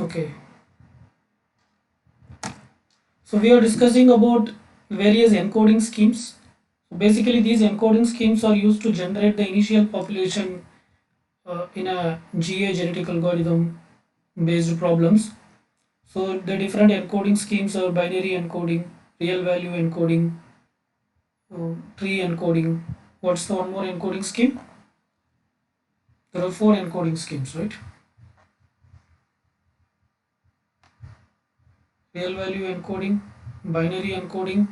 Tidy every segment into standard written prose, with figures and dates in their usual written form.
Okay, so we are discussing about various encoding schemes. So basically, these encoding schemes are used to generate the initial population in a GA genetic algorithm based problems. So the different encoding schemes are binary encoding, real value encoding, tree encoding. What's the one more encoding scheme? There are four encoding schemes, right? Real value encoding, binary encoding,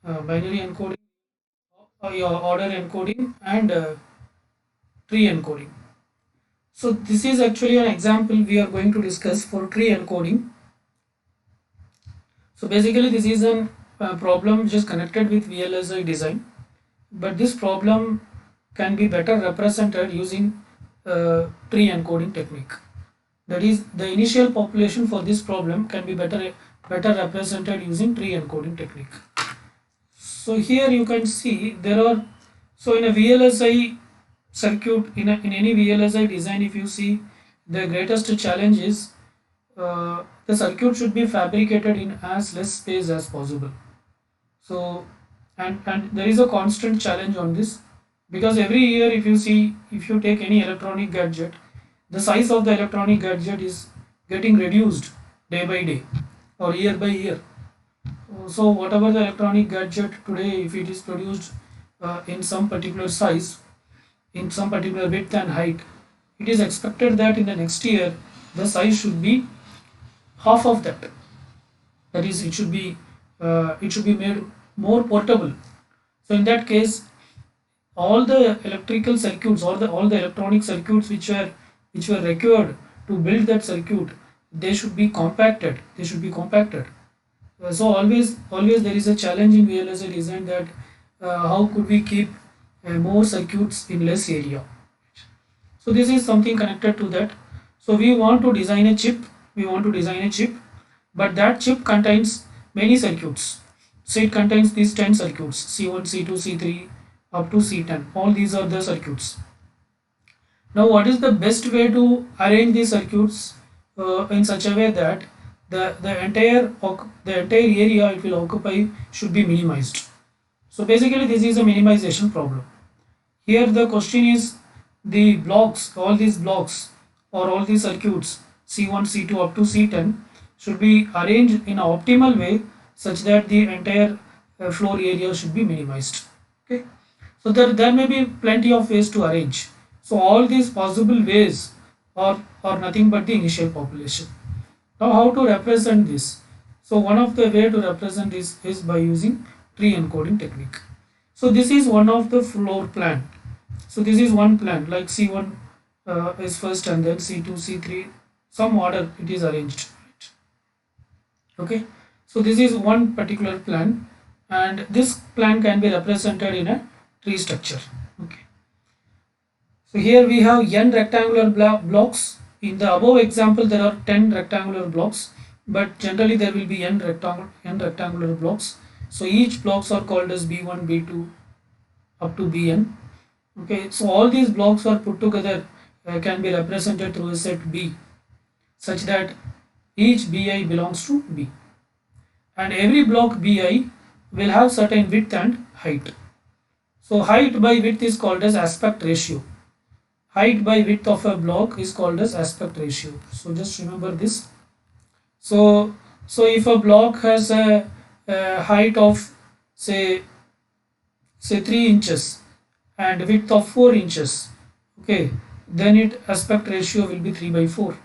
binary encoding, your order encoding, and tree encoding. So this is actually an example we are going to discuss for tree encoding. So basically this is a problem which is connected with VLSI design, but this problem can be better represented using tree encoding technique. That is, the initial population for this problem can be better represented using tree encoding technique. So here you can see there are, so in a VLSI circuit, in any VLSI design, if you see, the greatest challenge is the circuit should be fabricated in as less space as possible. So and there is a constant challenge on this, because every year if you see, if you take any electronic gadget, the size of the electronic gadget is getting reduced day by day or year by year. So whatever the electronic gadget today, if it is produced in some particular size, in some particular width and height, it is expected that in the next year the size should be half of that. That is, it should be made more portable. So in that case, all the electrical circuits or all the electronic circuits which were required to build that circuit, they should be compacted. They should be compacted. So always there is a challenge in VLSI design, that how could we keep more circuits in less area. So this is something connected to that. So we want to design a chip. We want to design a chip, but that chip contains many circuits. So it contains these 10 circuits: C1, C2, C3, up to C10. All these are the circuits. Now, what is the best way to arrange these circuits in such a way that the entire area it will occupy should be minimized? So basically, this is a minimization problem. Here the question is, the blocks, all these blocks or all these circuits C1, C2 up to C10 should be arranged in an optimal way such that the entire floor area should be minimized. Okay, so there may be plenty of ways to arrange. So all these possible ways are nothing but the initial population. Now how to represent this? So one of the way to represent this is by using tree encoding technique. So this is one of the floor plan. So this is one plan, like C1 is first and then C2, C3, some order it is arranged. Okay, so this is one particular plan, and this plan can be represented in a tree structure. Okay, so here we have n rectangular blocks. In the above example, there are 10 rectangular blocks, but generally there will be n rectangular blocks. So each blocks are called as B1, B2 up to Bn. Okay, so all these blocks are put together, can be represented through a set B, such that each Bi belongs to B, and every block Bi will have certain width and height. So height by width is called as aspect ratio. Height by width of a block is called as aspect ratio. So just remember this. So if a block has a height of say 3 inches and width of 4 inches, okay, then its aspect ratio will be 3 by 4.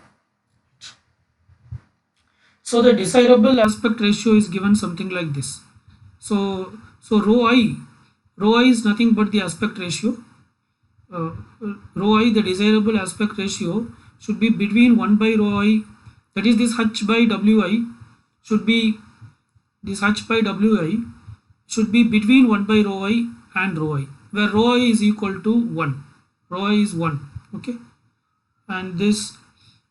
So the desirable aspect ratio is given something like this. So rho I is nothing but the aspect ratio. uh, Rho I, the desirable aspect ratio, should be between 1 by rho I, that is this h by wi should be, this h by wi should be between 1 by rho I and rho I, where rho I is equal to 1. Rho I is 1. Okay, and this,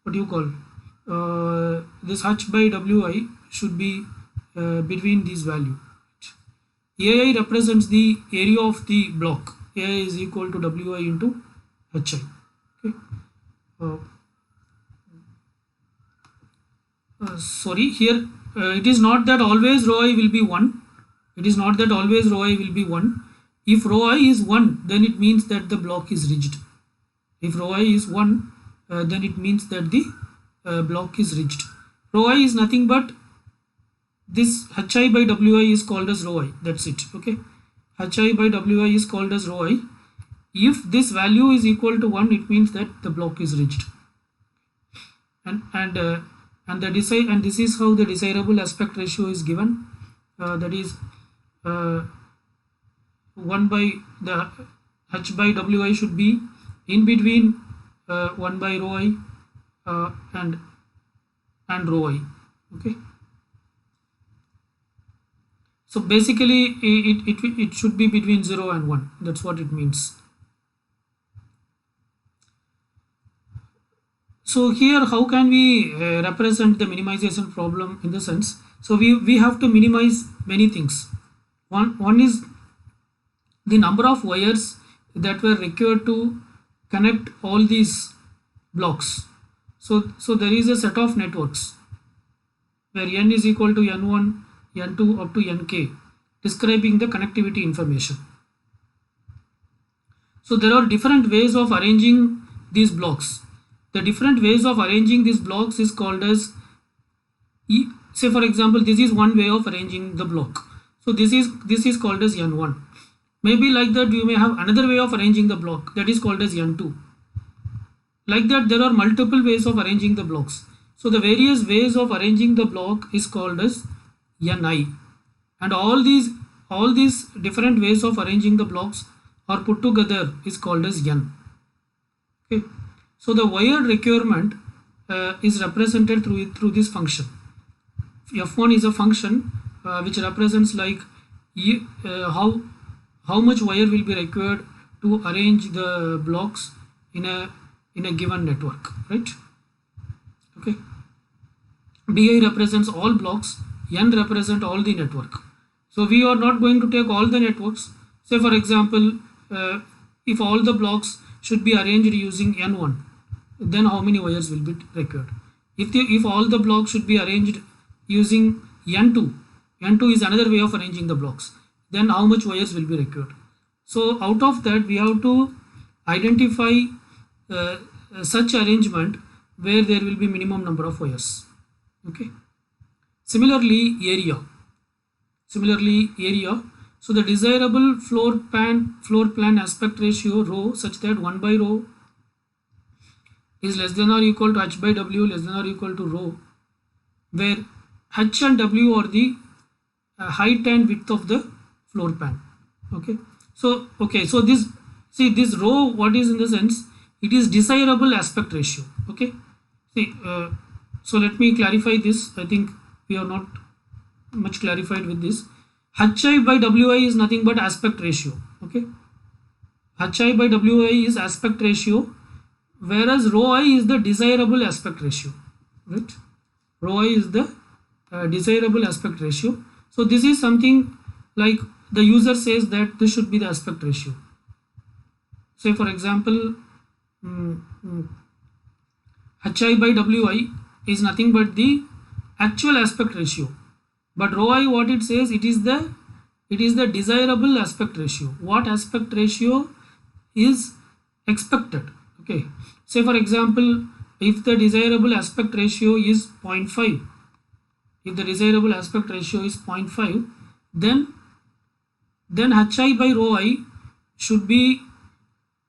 what do you call, this h by wi should be between these value. AI represents the area of the block. AI is equal to wi into hi. Okay. sorry, here it is not that always rho I will be 1. It is not that always rho I will be 1. If rho I is 1, then it means that the block is rigid. If rho I is 1, then it means that the block is rigid. Rho I is nothing but this hi by wi is called as rho I. That's it. Okay. Hi by wi is called as rho I. If this value is equal to 1, it means that the block is rigid. And this is how the desirable aspect ratio is given. That is 1 by the h by wi should be in between 1 by rho I and rho I. Okay. So basically it should be between 0 and 1. That's what it means. So here how can we represent the minimization problem in the sense, so we have to minimize many things. One is the number of wires that were required to connect all these blocks. So there is a set of networks where n is equal to n1, n2 up to nk, describing the connectivity information. So there are different ways of arranging these blocks. The different ways of arranging these blocks is called as, say for example, this is one way of arranging the block. So this is called as n1. Maybe like that you may have another way of arranging the block, that is called as n2. Like that there are multiple ways of arranging the blocks. So the various ways of arranging the block is called as ni, and all these different ways of arranging the blocks are put together is called as n. Okay. So the wire requirement is represented through this function. F1 is a function which represents like how much wire will be required to arrange the blocks in a given network, right? Okay. Bi represents all blocks, n represent all the network. So we are not going to take all the networks. Say for example, if all the blocks should be arranged using n1, then how many wires will be required? If all the blocks should be arranged using n2 is another way of arranging the blocks, then how much wires will be required? So out of that we have to identify such arrangement where there will be minimum number of wires. Okay. Similarly area. So the desirable floor plan aspect ratio rho such that 1 by rho is less than or equal to h by w less than or equal to rho, where h and w are the height and width of the floor pan. Okay. So this rho, what is in the sense, it is desirable aspect ratio. Okay. So let me clarify this. I think we are not much clarified with this. hi by wi is nothing but aspect ratio. Okay. hi by wi is aspect ratio, whereas rho I is the desirable aspect ratio, right? Rho I is the desirable aspect ratio. So this is something like the user says that this should be the aspect ratio. Say for example, hi by wi is nothing but the actual aspect ratio, but rho I, what it says, it is the desirable aspect ratio. What aspect ratio is expected? Okay. Say for example, if the desirable aspect ratio is 0.5, then hi by rho I should be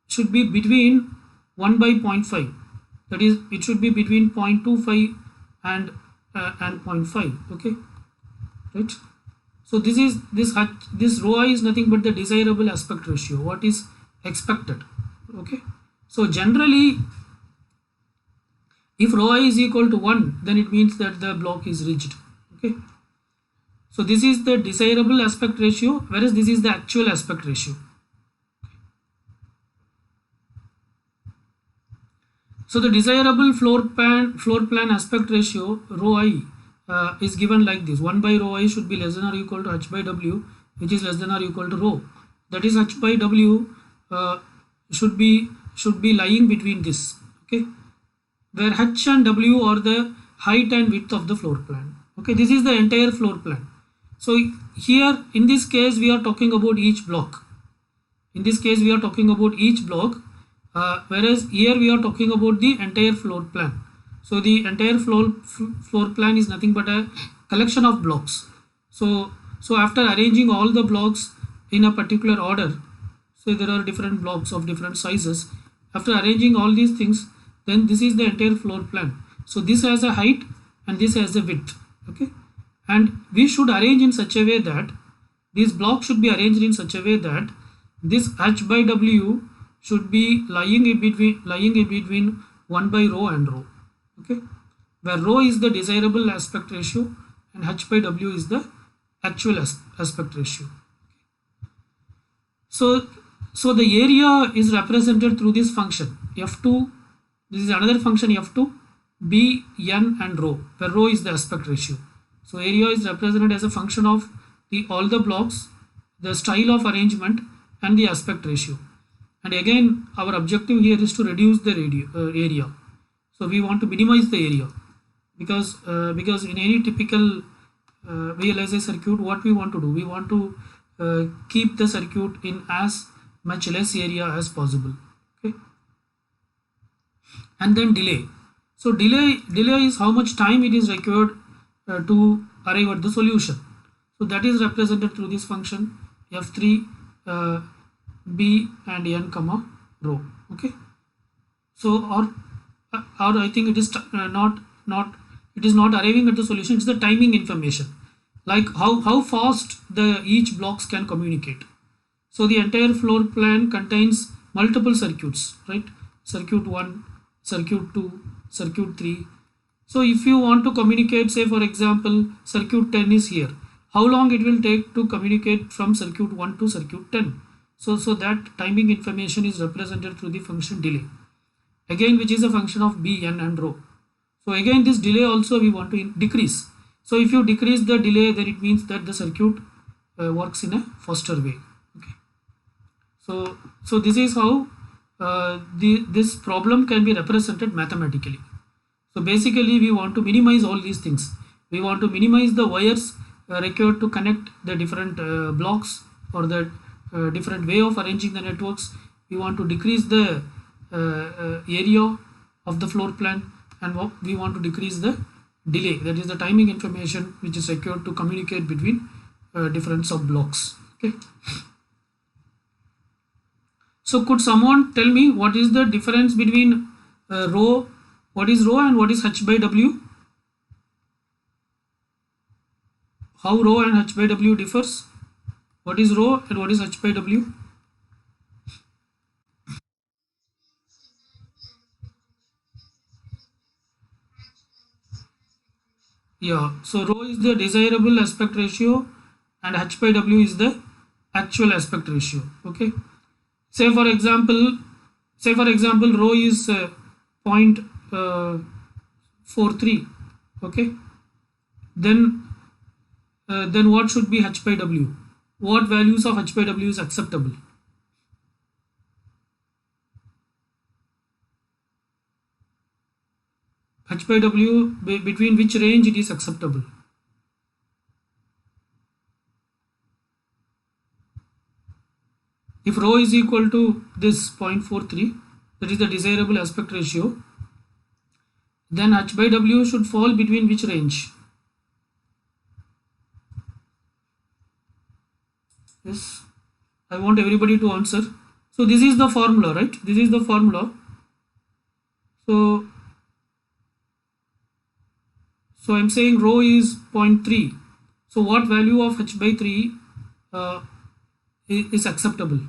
between 1 by 0.5. That is, it should be between 0.25 and 0.5. Okay, right? So this rho I is nothing but the desirable aspect ratio, what is expected. Okay. So generally, if rho I is equal to 1, then it means that the block is rigid. Okay. So this is the desirable aspect ratio, whereas this is the actual aspect ratio. So the desirable floor plan aspect ratio rho I is given like this: 1 by rho I should be less than or equal to h by w, which is less than or equal to rho. That is, h by w should be lying between this. Okay, where h and w are the height and width of the floor plan. Okay, this is the entire floor plan. So here in this case we are talking about each block. In this case we are talking about each block, whereas here we are talking about the entire floor plan. So the entire floor plan is nothing but a collection of blocks. So after arranging all the blocks in a particular order, so there are different blocks of different sizes. After arranging all these things, then this is the entire floor plan. So this has a height and this has a width. Okay, and we should arrange in such a way that these blocks should be arranged in such a way that this h by w should be lying in between 1 by rho and rho. Okay, where rho is the desirable aspect ratio and h by w is the actual aspect ratio. So the area is represented through this function f2. This is another function f2, b, n and rho, where rho is the aspect ratio. So area is represented as a function of all the blocks, the style of arrangement and the aspect ratio. And again our objective here is to reduce the area. So we want to minimize the area because in any typical VLSI circuit, what we want to do, we want to keep the circuit in as much less area as possible. Okay, and then delay. So delay is how much time it is required to arrive at the solution. So that is represented through this function f3 b and n comma rho. Okay, so or I think it is not it is not arriving at the solution. It's the timing information, like how fast the each blocks can communicate. So the entire floor plan contains multiple circuits, right? Circuit 1, circuit 2, circuit 3. So if you want to communicate, say for example circuit 10 is here, how long it will take to communicate from circuit 1 to circuit 10? So that timing information is represented through the function delay, again which is a function of b, n and rho. So again this delay also we want to decrease. So if you decrease the delay, then it means that the circuit works in a faster way. Okay, so this is how this problem can be represented mathematically. So basically we want to minimize all these things. We want to minimize the wires required to connect the different blocks or the different way of arranging the networks. We want to decrease the area of the floor plan, and we want to decrease the delay, that is the timing information which is required to communicate between different sub blocks. Okay, so could someone tell me what is the difference between rho, what is rho and what is h by w? How rho and h by w differs? What is rho and what is h by w? Yeah, so rho is the desirable aspect ratio and h by w is the actual aspect ratio. Okay, say for example rho is 0.43. Okay, then what should be h by w? What values of h by w is acceptable? H by w, between which range it is acceptable? If rho is equal to this 0.43, that is the desirable aspect ratio, then h by w should fall between which range? Yes, I want everybody to answer. So this is the formula, right? This is the formula. So I'm saying rho is 0.3. So what value of h by 3 is acceptable?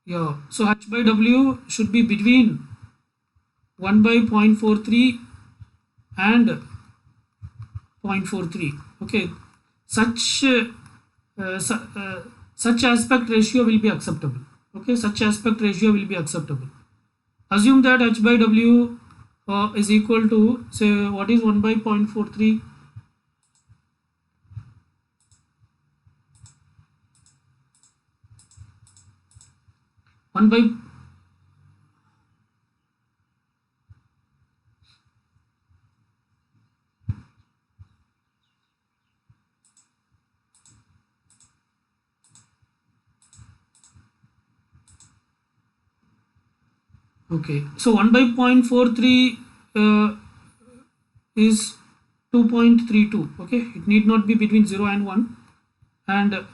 Yeah, so h by w should be between 1 by 0.43 and 0.43. Okay, such aspect ratio will be acceptable. Okay, such aspect ratio will be acceptable. Assume that h by w is equal to, say, what is 1 by 0.43? One by Okay, so 1 by 0.43 is 2.32. Okay, it need not be between 0 and 1, and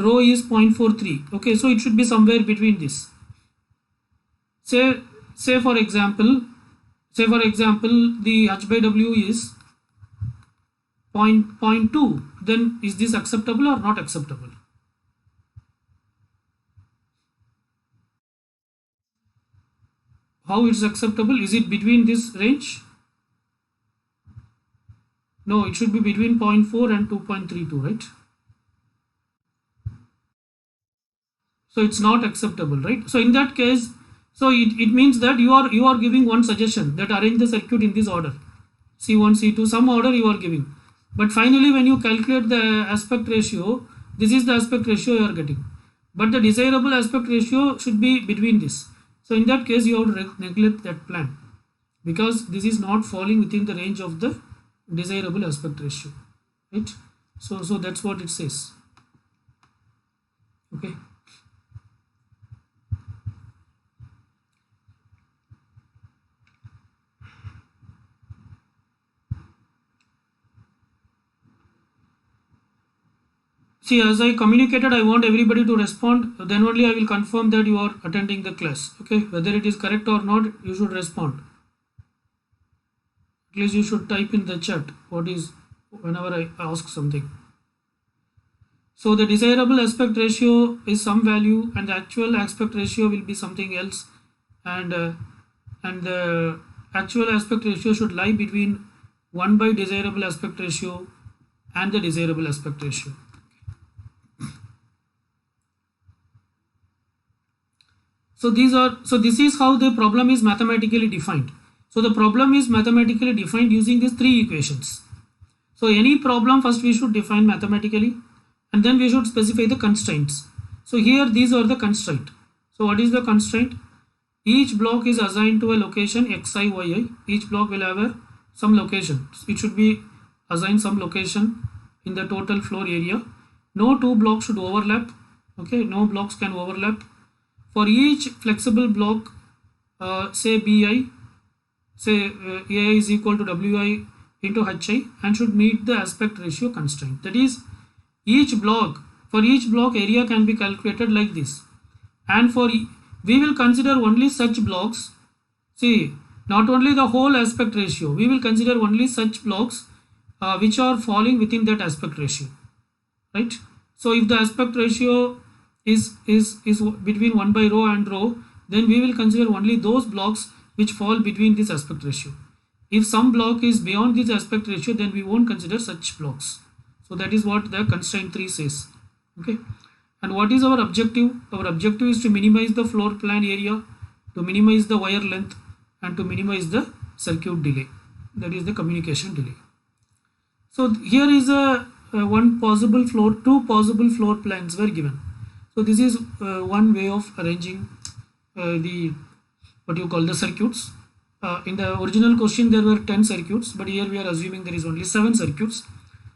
rho is 0.43. Okay, so it should be somewhere between this. Say say for example, the h by w is 0.2. Then is this acceptable or not acceptable? How it's acceptable? Is it between this range? No, it should be between 0.4 and 2.32, right? So it's not acceptable, right? So in that case, so it means that you are giving one suggestion, that arrange the circuit in this order, C1 C2, some order you are giving, but finally when you calculate the aspect ratio, this is the aspect ratio you are getting, but the desirable aspect ratio should be between this. So in that case you have to neglect that plan, because this is not falling within the range of the desirable aspect ratio, right? So that's what it says. Okay. See, as I communicated, I want everybody to respond. Then only I will confirm that you are attending the class. Okay, whether it is correct or not, you should respond. At least you should type in the chat what is whenever I ask something. So the desirable aspect ratio is some value, and the actual aspect ratio will be something else, and the actual aspect ratio should lie between 1 by desirable aspect ratio and the desirable aspect ratio. So this is how the problem is mathematically defined. So the problem is mathematically defined using these three equations. So any problem first we should define mathematically, and then we should specify the constraints. So here these are the constraint. So what is the constraint? Each block is assigned to a location xi, yi. Each block will have some location. It should be assigned some location in the total floor area. No two blocks should overlap. Okay, no blocks can overlap. For each flexible block, say bi, say ai is equal to wi into hi, and should meet the aspect ratio constraint. That is, for each block area can be calculated like this, and we will consider only such blocks. See, not only the whole aspect ratio, we will consider only such blocks which are falling within that aspect ratio, right? So if the aspect ratio is between 1 by rho and rho, then we will consider only those blocks which fall between this aspect ratio. If some block is beyond this aspect ratio, then we won't consider such blocks. So that is what the constraint 3 says. Okay, and what is our objective? Our objective is to minimize the floor plan area, to minimize the wire length, and to minimize the circuit delay, that is the communication delay. So here is two possible floor plans were given. So this is one way of arranging the what you call the circuits. In the original question there were 10 circuits, but here we are assuming there is only 7 circuits.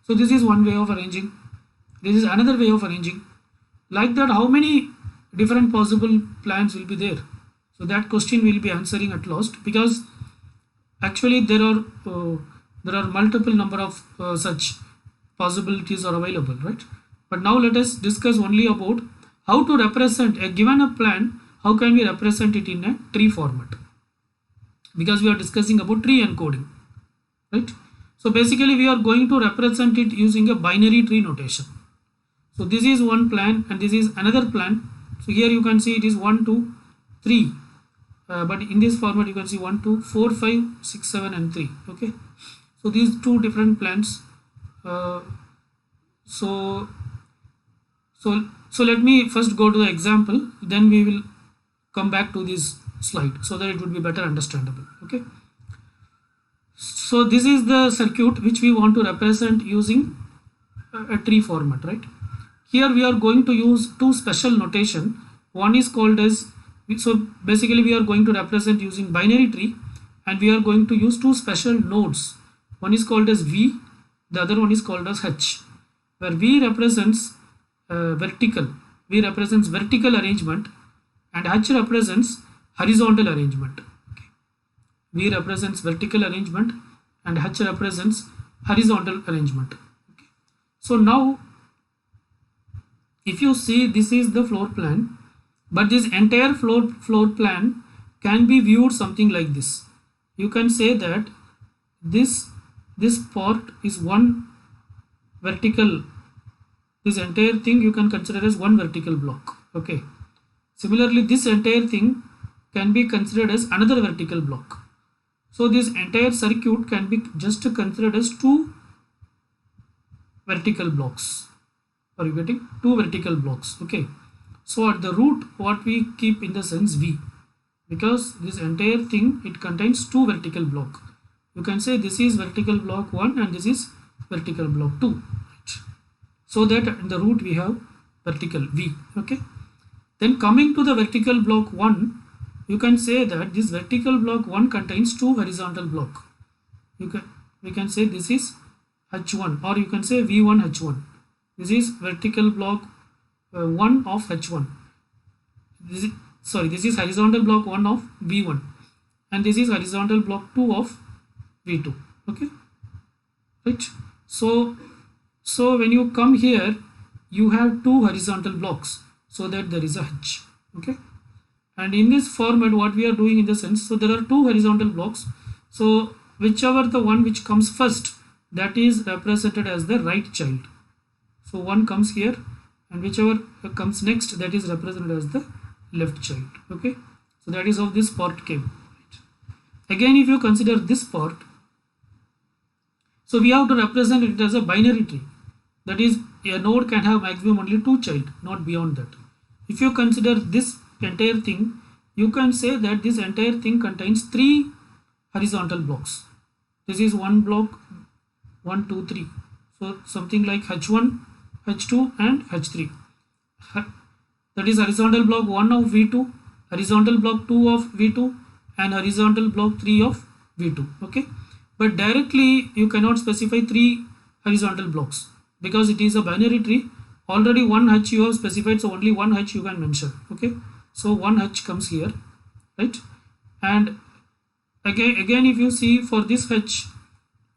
So this is one way of arranging. This is another way of arranging. Like that, how many different possible plans will be there? So that question will be answering at last, because actually there are multiple number of such possibilities are available, right? But now let us discuss only about how to represent a given a plan. How can we represent it in a tree format? Because we are discussing about tree encoding, right? So basically we are going to represent it using a binary tree notation. So this is one plan and this is another plan. So here you can see it is 1 2 3, but in this format you can see 1 2 4 5 6 7 and 3. Okay, so these two different plans. So let me first go to the example, then we will come back to this slide so that it would be better understandable. Okay, so this is the circuit which we want to represent using a tree format, right? Here we are going to use two special notation. One is called as, so basically we are going to represent using binary tree, and we are going to use two special nodes. One is called as V, the other one is called as H, where V represents vertical arrangement, and H represents horizontal arrangement. Okay. V represents vertical arrangement and H represents horizontal arrangement. Okay. So now if you see, this is the floor plan, but this entire floor plan can be viewed something like this. You can say that this part is one vertical, this entire thing you can consider as one vertical block. Okay. Similarly, this entire thing can be considered as another vertical block. So this entire circuit can be just considered as two vertical blocks. Are you getting? Two vertical blocks. Okay. So at the root, what we keep in the sense V, because this entire thing, it contains two vertical block. You can say this is vertical block 1 and this is vertical block 2. Right. So that in the root we have vertical V. Okay. Then coming to the vertical block 1, you can say that this vertical block 1 contains two horizontal block. We can say this is H1, or you can say V1 H1. This is vertical block 1 of H1. This is horizontal block 1 of V1, and this is horizontal block 2 of V2. Okay, right? So when you come here, you have two horizontal blocks, so that there is a H. Okay, and in this format, what we are doing in the sense, so there are two horizontal blocks. So whichever the one which comes first, that is represented as the right child. So one comes here, and whichever comes next, that is represented as the left child. Okay, so that is how this part came. Right. Again, if you consider this part, so we have to represent it as a binary tree. That is, a node can have maximum only two child, not beyond that. If you consider this entire thing, you can say that this entire thing contains three horizontal blocks. This is one block, 1, 2, 3. So something like H1, H2 and H3. That is horizontal block 1 of V2, horizontal block 2 of V2 and horizontal block 3 of V2. Okay, but directly you cannot specify three horizontal blocks because it is a binary tree. Already one H you have specified, so only one H you can mention. Okay, so one H comes here, right? And again if you see, for this H,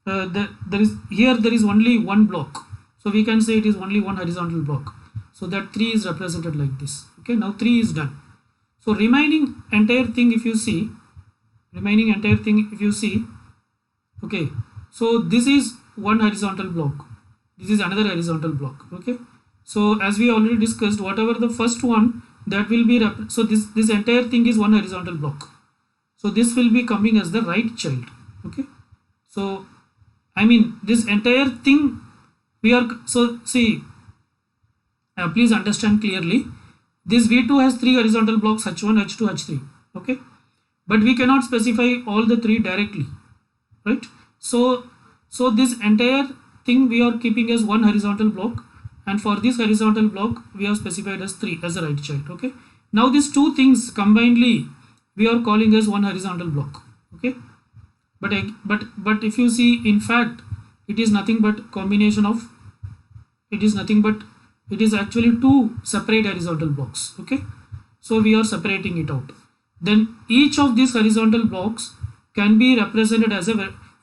there is only one block, so we can say it is only one horizontal block, so that 3 is represented like this. Okay, now 3 is done. So remaining entire thing, if you see, okay, so this is one horizontal block, this is another horizontal block. Okay, so as we already discussed, whatever the first one, that will be so this entire thing is one horizontal block, so this will be coming as the right child. Okay, so I mean this entire thing we are, so see, please understand clearly, this V2 has three horizontal blocks, H1, H2, H3. Okay, but we cannot specify all the three directly, right? So this entire thing we are keeping as one horizontal block, and for this horizontal block we have specified as 3 as a right child. Okay, now these two things combinedly we are calling as one horizontal block. Okay, but if you see, in fact it is nothing but combination of, it is actually two separate horizontal blocks. Okay, so we are separating it out. Then each of these horizontal blocks can be represented as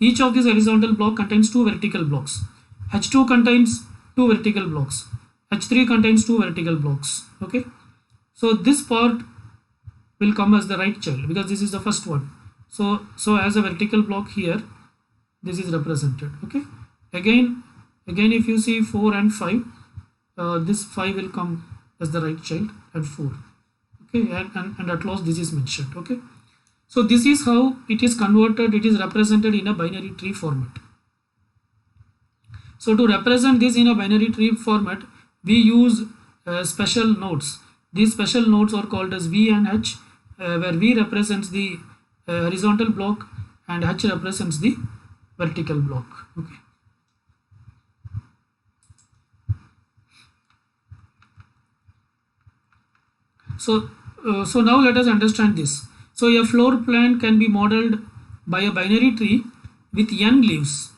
each of these horizontal block contains two vertical blocks. H2 contains two vertical blocks, H3 contains two vertical blocks. Okay, so this part will come as the right child because this is the first one. So as a vertical block here, this is represented. Okay, again if you see 4 and 5, this 5 will come as the right child, and 4. Okay, and at last this is mentioned. Okay, so this is how it is converted, it is represented in a binary tree format. So to represent this in a binary tree format, we use special nodes. These special nodes are called as V and H, where V represents the horizontal block and H represents the vertical block. Okay. So now let us understand this. So a floor plan can be modeled by a binary tree with n leaves.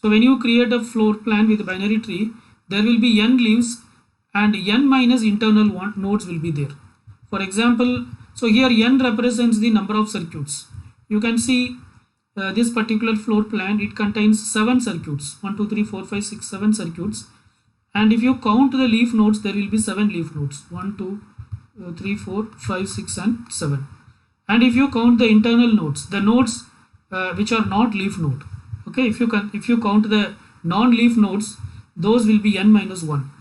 So when you create a floor plan with a binary tree, there will be n leaves and n minus internal nodes will be there. For example, So here n represents the number of circuits. You can see this particular floor plan, it contains 7 circuits, 1 2 3 4 5 6 7 circuits, and if you count the leaf nodes, there will be 7 leaf nodes, 1 2 3 4 5 6 and 7. And if you count the internal nodes, the nodes which are not leaf node, okay, if you count the non-leaf nodes, those will be n minus 1.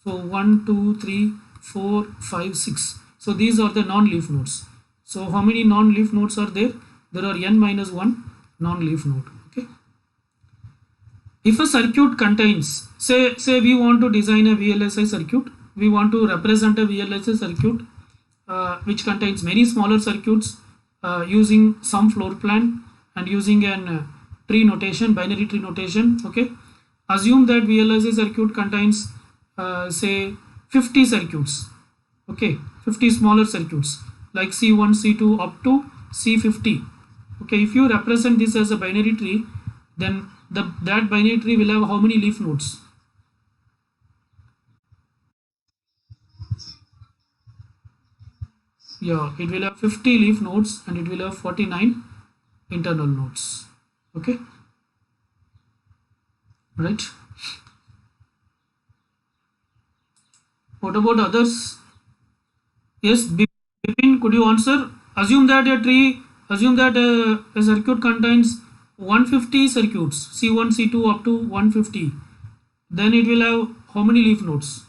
So 1 2 3 4 5 6. So these are the non-leaf nodes. So how many non-leaf nodes are there? There are n minus 1 non-leaf node. Okay. If a circuit contains, say we want to design a VLSI circuit, we want to represent a VLSI circuit which contains many smaller circuits using some floor plan and using an tree notation, binary tree notation. Okay, assume that VLSI circuit contains say 50 circuits. Okay, 50 smaller circuits like C1, C2 up to C50. Okay, if you represent this as a binary tree, then that binary tree will have how many leaf nodes? Yeah, it will have 50 leaf nodes and it will have 49 internal nodes. Okay, right? What about others? Yes, Bipin, could you answer? Assume that a circuit contains 150 circuits, C1, C2 up to 150. Then it will have how many leaf nodes?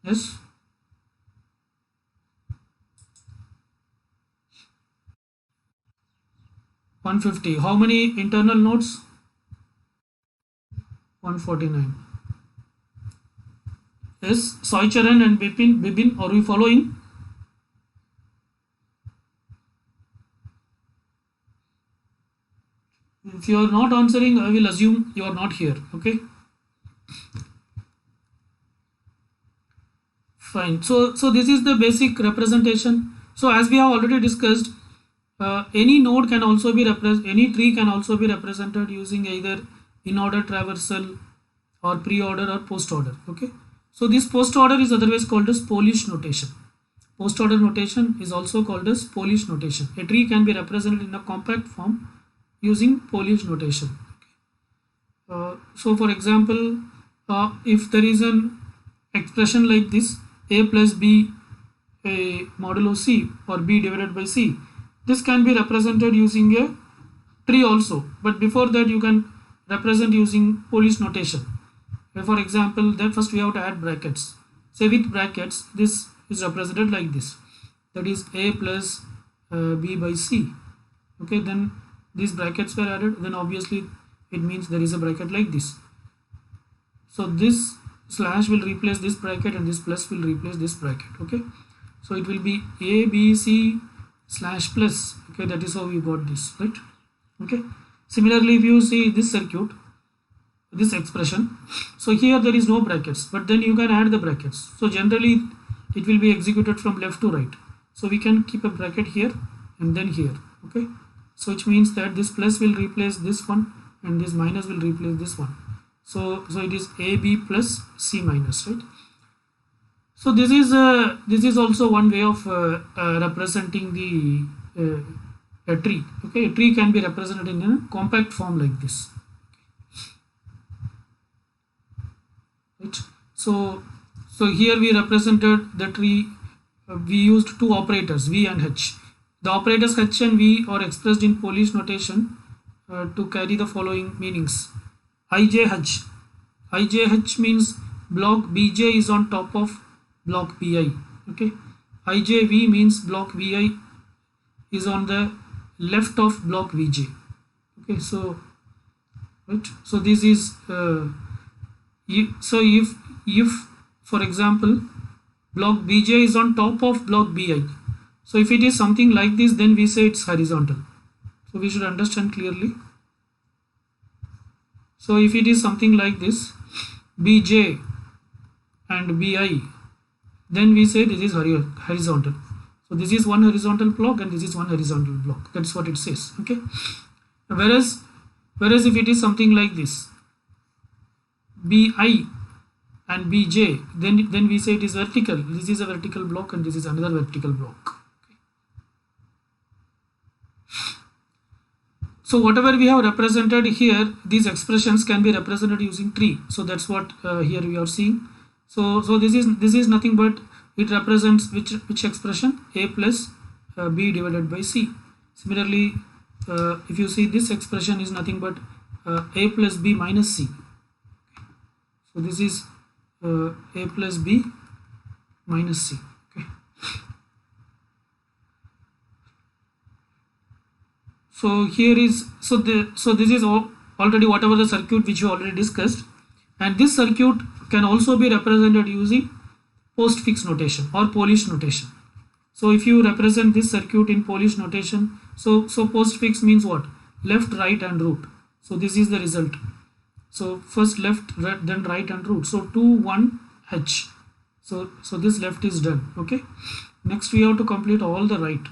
Yes. $150. How many internal nodes? 149. Yes, Sai Charan and Bipin, are we following? If you are not answering, I will assume you are not here. Okay. Fine. So this is the basic representation. So as we have already discussed, any node can also be any tree can also be represented using either in-order traversal or pre-order or post-order. Okay. So this post-order is otherwise called as Polish notation. Post-order notation is also called as Polish notation. A tree can be represented in a compact form using Polish notation. So for example, if there is an expression like this, a plus b a modulo c or b divided by c, this can be represented using a tree also, but before that you can represent using Polish notation. For example, then first we have to add brackets. Say with brackets, this is represented like this, that is a plus b by c. Okay, then these brackets were added, then obviously it means there is a bracket like this. So this slash will replace this bracket and this plus will replace this bracket. Okay, so it will be a b c slash plus. Okay, that is how we got this, right? Okay, similarly if you see this circuit, this expression, so here there is no brackets, but then you can add the brackets. So generally it will be executed from left to right, so we can keep a bracket here and then here. Okay, so which means that this plus will replace this one and this minus will replace this one. So it is ab plus c minus, right? So this is also one way of representing the a tree. Okay, a tree can be represented in a compact form like this. Right. So here we represented the tree. We used two operators v and h. The operators h and v are expressed in Polish notation to carry the following meanings. IJH. IJH means block BJ is on top of block BI. Okay. IJV means block VI is on the left of block VJ. Okay. So right. So this is so if for example block BJ is on top of block BI. So if it is something like this, then we say it's horizontal. So we should understand clearly. So if it is something like this, BJ and BI, then we say this is horizontal. So this is one horizontal block and this is one horizontal block. That's what it says. Okay. Whereas if it is something like this, BI and Bj, then we say it is vertical. This is a vertical block and this is another vertical block. So whatever we have represented here, these expressions can be represented using tree. So that's what here we are seeing. So this is nothing but it represents which expression, a plus b divided by c. Similarly, if you see this expression is nothing but a plus b minus c. So this is a plus b minus c. Okay. So here is so this is already whatever the circuit which you already discussed, and this circuit can also be represented using postfix notation or Polish notation. So if you represent this circuit in Polish notation, so postfix means what? Left, right, and root. So this is the result. So first left, then right, and root. So 2 1 H. So this left is done. Okay. Next we have to complete all the right.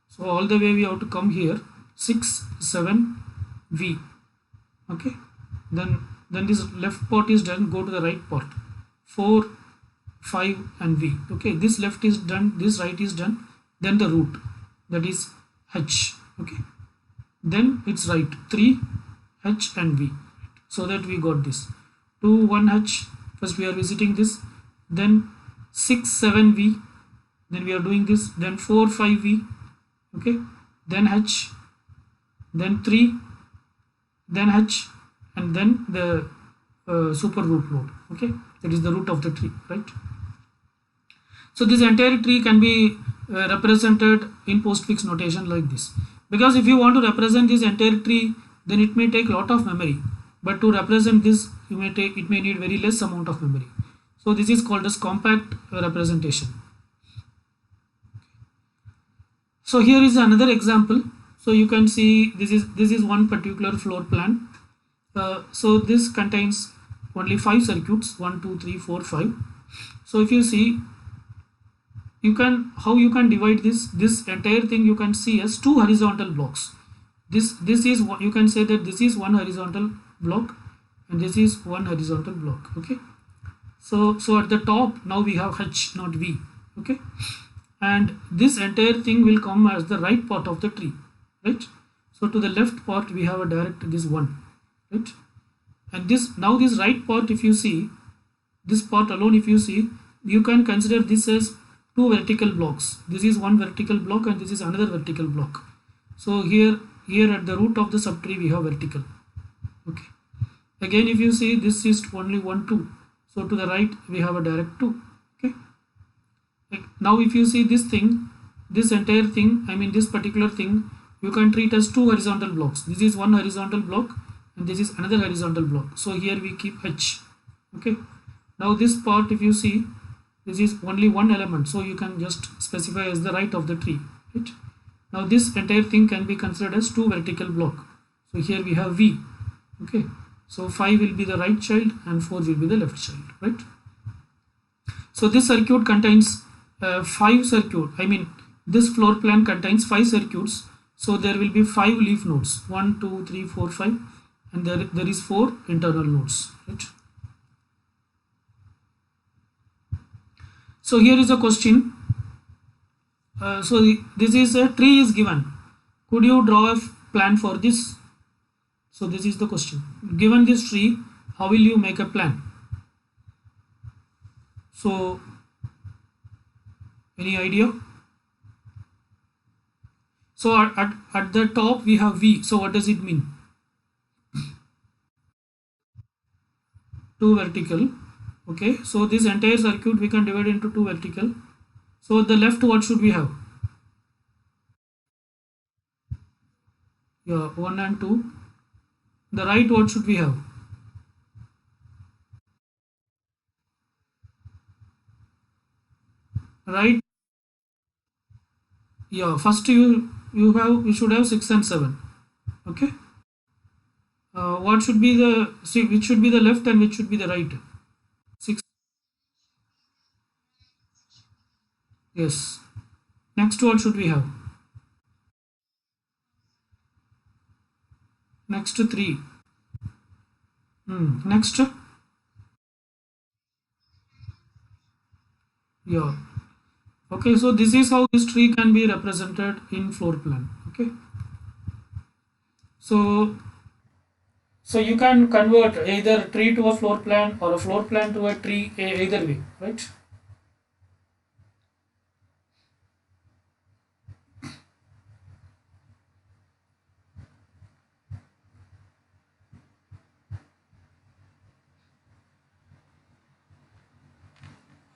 So all the way we have to come here. 6 7 V. Okay. Then this left part is done. Go to the right part. 4 5 and V. Okay, this left is done, this right is done, then the root, that is H. Okay, then it's right, 3 H and V. So that we got this 2 1 H. First we are visiting this, then 6 7 V, then we are doing this, then 4 5 V. Okay, then H, then 3, then H, and then the super root node. Okay, that is the root of the tree, right? So this entire tree can be represented in postfix notation like this, because if you want to represent this entire tree, then it may take a lot of memory, but to represent this it may need very less amount of memory. So this is called as compact representation. So here is another example. So you can see this is one particular floor plan. So this contains only 5 circuits, 1 2 3 4 5. So if you see, how you can divide this entire thing, you can see as 2 horizontal blocks. This is what you can say, that this is one horizontal block and this is one horizontal block. Okay, so at the top now we have H, not V. Okay, and this entire thing will come as the right part of the tree, right? So to the left part we have a direct this one, right? And this right part, if you see this part alone, if you see, you can consider this as 2 vertical blocks. This is one vertical block and this is another vertical block. So here at the root of the subtree we have vertical. Okay, again if you see, this is only 1 2. So to the right we have a direct 2. Okay, now if you see this thing, this entire thing, I mean this particular thing, you can treat as 2 horizontal blocks. This is one horizontal block and this is another horizontal block. So here we keep H. Okay, now this part, if you see, this is only one element, so you can just specify as the right of the tree, right? Now this entire thing can be considered as 2 vertical block. So here we have V. Okay, so 5 will be the right child and 4 will be the left child, right? So this circuit contains 5 circuit, I mean this floor plan contains 5 circuits. So there will be 5 leaf nodes, 1 2 3 4 5, and there is 4 internal nodes, right? So here is a question. This is a tree is given. Could you draw a plan for this? So this is the question. Given this tree, how will you make a plan? So any idea? So at the top we have V. So what does it mean? 2 vertical. Okay, so this entire circuit we can divide into 2 vertical. So the left, what should we have? Yeah, 1 and 2. The right, what should we have? Right, yeah, first you should have 6 and 7. Okay, what should be the, see, which should be the left and which should be the right? 6. Yes. Next, what should we have? Next 3. Next Yeah. Okay, so this is how this tree can be represented in floor plan. Okay. So so you can convert either tree to a floor plan or a floor plan to a tree, either way, right?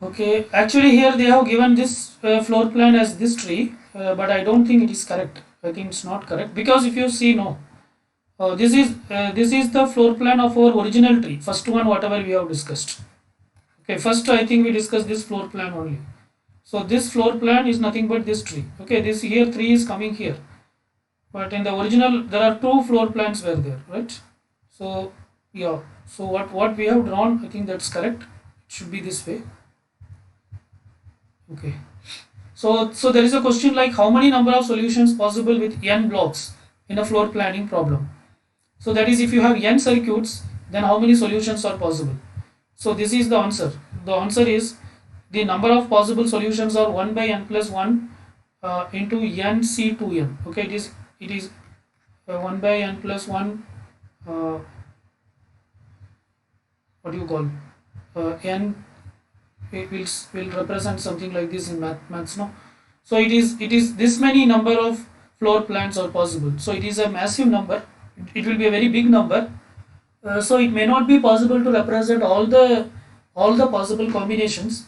Okay, actually here they have given this floor plan as this tree, but I don't think it is correct. I think it's not correct because if you see, no, this is the floor plan of our original tree, first one whatever we have discussed. Okay, first I think we discussed this floor plan only. So this floor plan is nothing but this tree. Okay, this here 3 is coming here, but in the original there are 2 floor plans were there, right? So yeah, so what we have drawn, I think that's correct. It should be this way. Okay. So there is a question like how many number of solutions possible with n blocks in a floor planning problem. So that is, if you have n circuits, then how many solutions are possible? So this is the answer. The answer is the number of possible solutions are 1 by n plus 1 into n c 2n. Okay, it is 1 by n plus 1, uh, what do you call, n, it will represent something like this in maths, no? So it is this many number of floor plans are possible. So it is a massive number. It will be a very big number. So it may not be possible to represent all the possible combinations.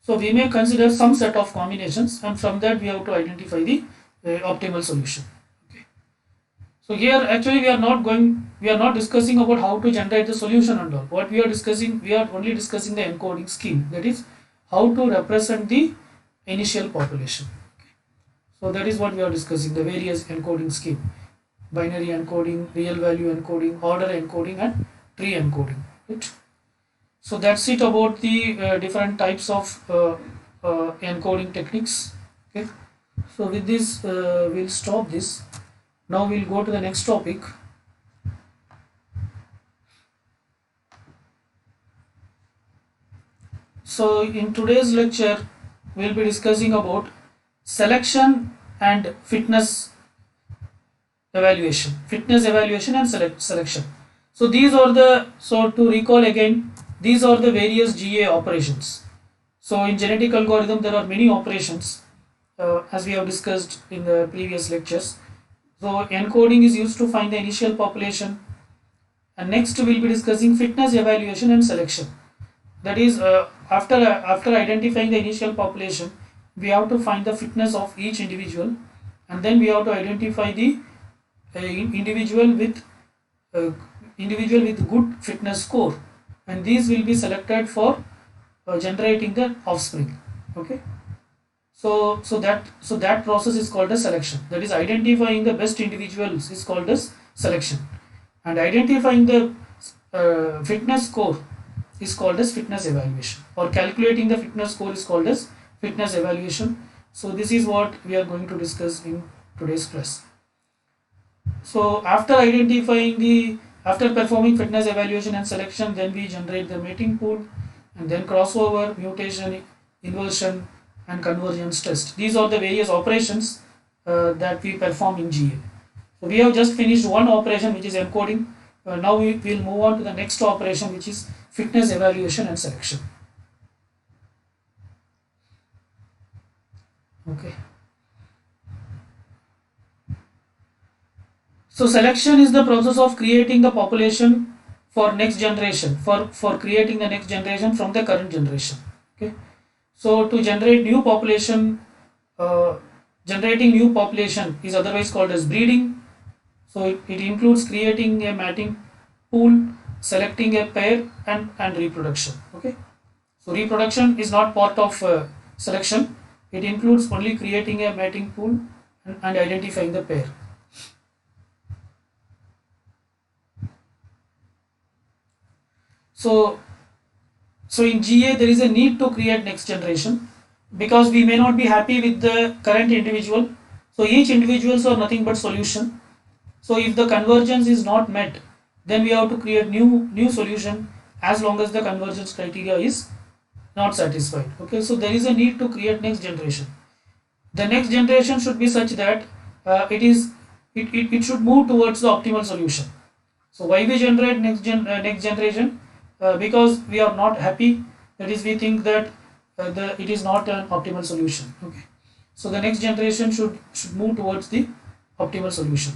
So we may consider some set of combinations, and from that we have to identify the optimal solution. Okay. So here actually we are not discussing about how to generate the solution and all. What we are discussing, we are only discussing the encoding scheme. That is how to represent the initial population. Okay. So that is what we are discussing, the various encoding scheme: binary encoding, real value encoding, order encoding, and tree encoding. Right. So that's it about the different types of encoding techniques. Okay. So with this, we'll stop this. Now we'll go to the next topic. So in today's lecture, we'll be discussing about selection and fitness evaluation and selection. So these are so to recall again, these are the various GA operations. So in genetic algorithm, there are many operations, as we have discussed in the previous lectures. So encoding is used to find the initial population, and next we'll be discussing fitness evaluation and selection. That is, after identifying the initial population, we have to find the fitness of each individual, and then we have to identify the uh, individual with good fitness score, and these will be selected for generating the offspring. Okay. So that process is called as selection. That is, identifying the best individuals is called as selection, and identifying the fitness score is called as fitness evaluation, or calculating the fitness score is called as fitness evaluation. So this is what we are going to discuss in today's class. So after performing fitness evaluation and selection, then we generate the mating pool, and then crossover, mutation, inversion, and convergence test. These are the various operations that we perform in GA. So we have just finished one operation, which is encoding. Now we will move on to the next operation, which is fitness evaluation and selection. Okay. So selection is the process of creating the population for next generation, for creating the next generation from the current generation. Okay. So to generate new population, generating new population is otherwise called as breeding. So it includes creating a mating pool, selecting a pair, and reproduction. Okay. So reproduction is not part of selection. It includes only creating a mating pool and identifying the pair. So in GA there is a need to create next generation, because we may not be happy with the current individual. So each individuals are nothing but solution. So if the convergence is not met, then we have to create new solution, as long as the convergence criteria is not satisfied. Okay, so there is a need to create next generation. The next generation should be such that it should move towards the optimal solution. So why we generate next generation? Because we are not happy. That is, we think that it is not an optimal solution. Okay, so the next generation should move towards the optimal solution.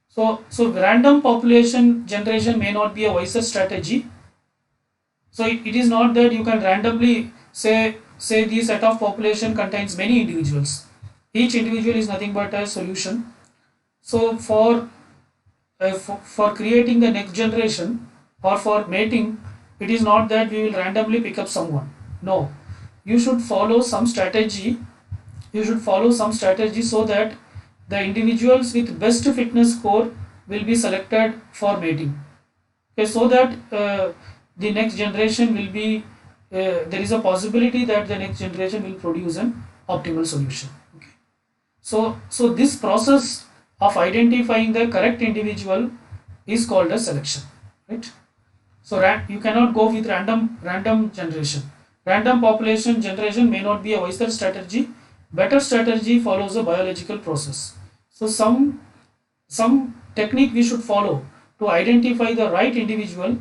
So random population generation may not be a wiser strategy. So it is not that you can randomly say the set of population contains many individuals. Each individual is nothing but a solution. So for creating the next generation or for mating, it is not that we will randomly pick up someone. No, you should follow some strategy. You should follow some strategy so that the individuals with best fitness score will be selected for mating. Okay, so that the next generation will be there is a possibility that the next generation will produce an optimal solution. Okay, so this process of identifying the correct individual is called as selection, right? So you cannot go with random generation. Random population generation may not be a wiser strategy. Better strategy follows a biological process. So some technique we should follow to identify the right individual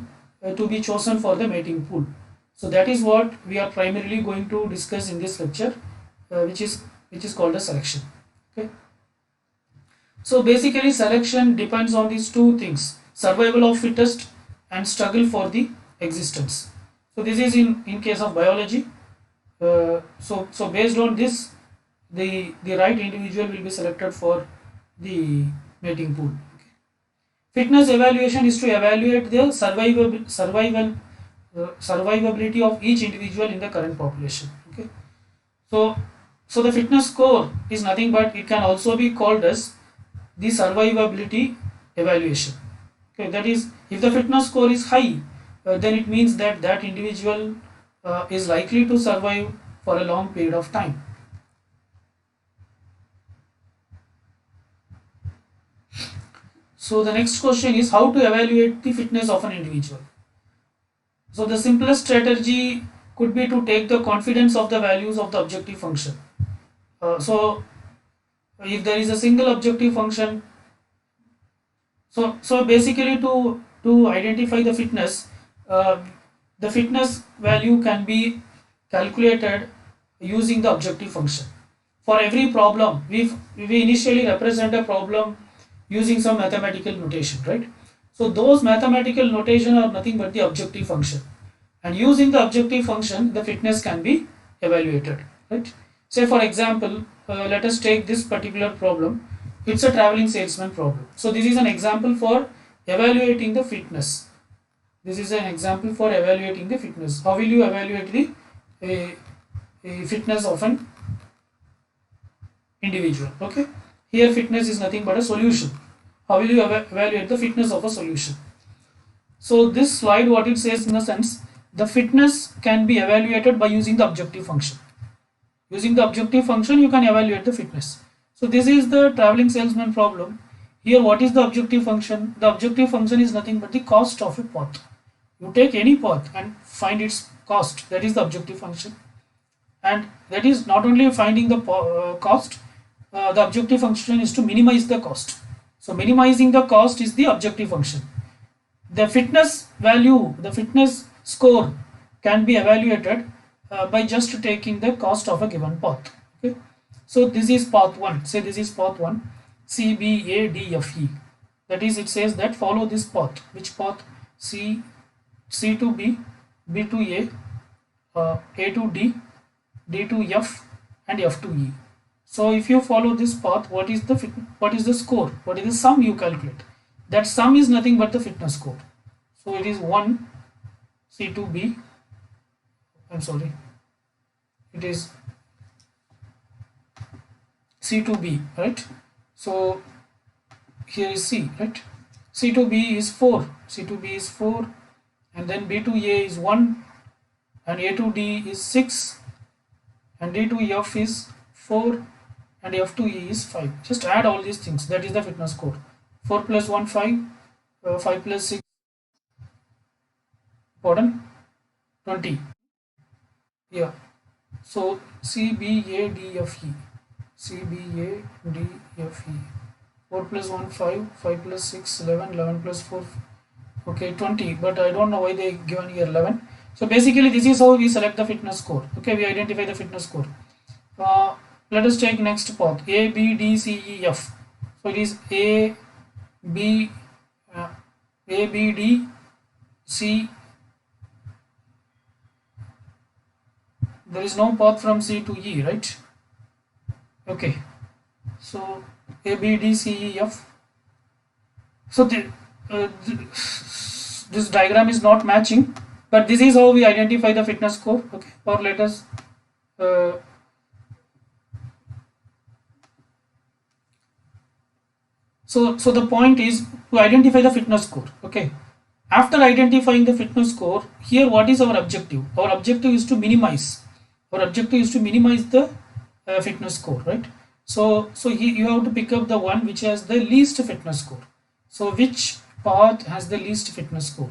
to be chosen for the mating pool. So that is what we are primarily going to discuss in this lecture, which is called a selection. Okay. So basically selection depends on these two things: survival of fittest and struggle for the existence. So this is in case of biology. So based on this, the right individual will be selected for the mating pool. Okay. Fitness evaluation is to evaluate the survivability of each individual in the current population. Okay. So the fitness score is nothing but it can also be called as the survivability evaluation. Okay, that is, if the fitness score is high, then it means that that individual is likely to survive for a long period of time. So the next question is how to evaluate the fitness of an individual. So the simplest strategy could be to take the confidence of the values of the objective function. So if there is a single objective function, so basically to identify the fitness value can be calculated using the objective function. For every problem, we initially represent a problem using some mathematical notation, right? So those mathematical notation are nothing but the objective function, and using the objective function, the fitness can be evaluated, right? Say for example, let us take this particular problem. It's a traveling salesman problem. So this is an example for evaluating the fitness. This is an example for evaluating the fitness. How will you evaluate the fitness of an individual? Okay, here fitness is nothing but a solution. How will you evaluate the fitness of a solution? So this slide, what it says in a sense, the fitness can be evaluated by using the objective function. Using the objective function, you can evaluate the fitness. So this is the traveling salesman problem. Here, what is the objective function? The objective function is nothing but the cost of a path. You take any path and find its cost. That is the objective function. And that is not only finding the cost, the objective function is to minimize the cost. So minimizing the cost is the objective function. The fitness value, the fitness score can be evaluated by just taking the cost of a given path. Okay. So this is path 1. Say this is path 1, C, B, A, D, F, E. That is, it says that follow this path. Which path? C to B, B to A to D, D to F, and F to E. So if you follow this path, what is the score? What is the sum you calculate? That sum is nothing but the fitness score. So it is 1 C to B. I'm sorry. It is C to B, right? So here is C, right? C to B is 4. C to B is 4, and then B to A is 1, and A to D is 6, and D to F is 4, and F to E is 5. Just add all these things. That is the fitness score. 4 plus 1, 5. 5 plus 6, pardon, 20. Yeah. So CBADFE. CBADFE. 4 plus 1, 5. 5 plus 6, 11. 11 plus 4. Okay, 20. But I don't know why they given here 11. So basically this is how we select the fitness score. Okay, we identify the fitness score. Let us take next path. A, B, D, C, E, F. So it is B, uh, A, B, D, C. There is no path from C to E, right? Okay. So A, B, D, C, E, F. So this diagram is not matching, but this is how we identify the fitness score. Okay. Or let us uh, so the point is to identify the fitness score. Okay. After identifying the fitness score, here what is our objective? Our objective is to minimize. Our objective is to minimize the fitness score, right? So you have to pick up the one which has the least fitness score. So which path has the least fitness score?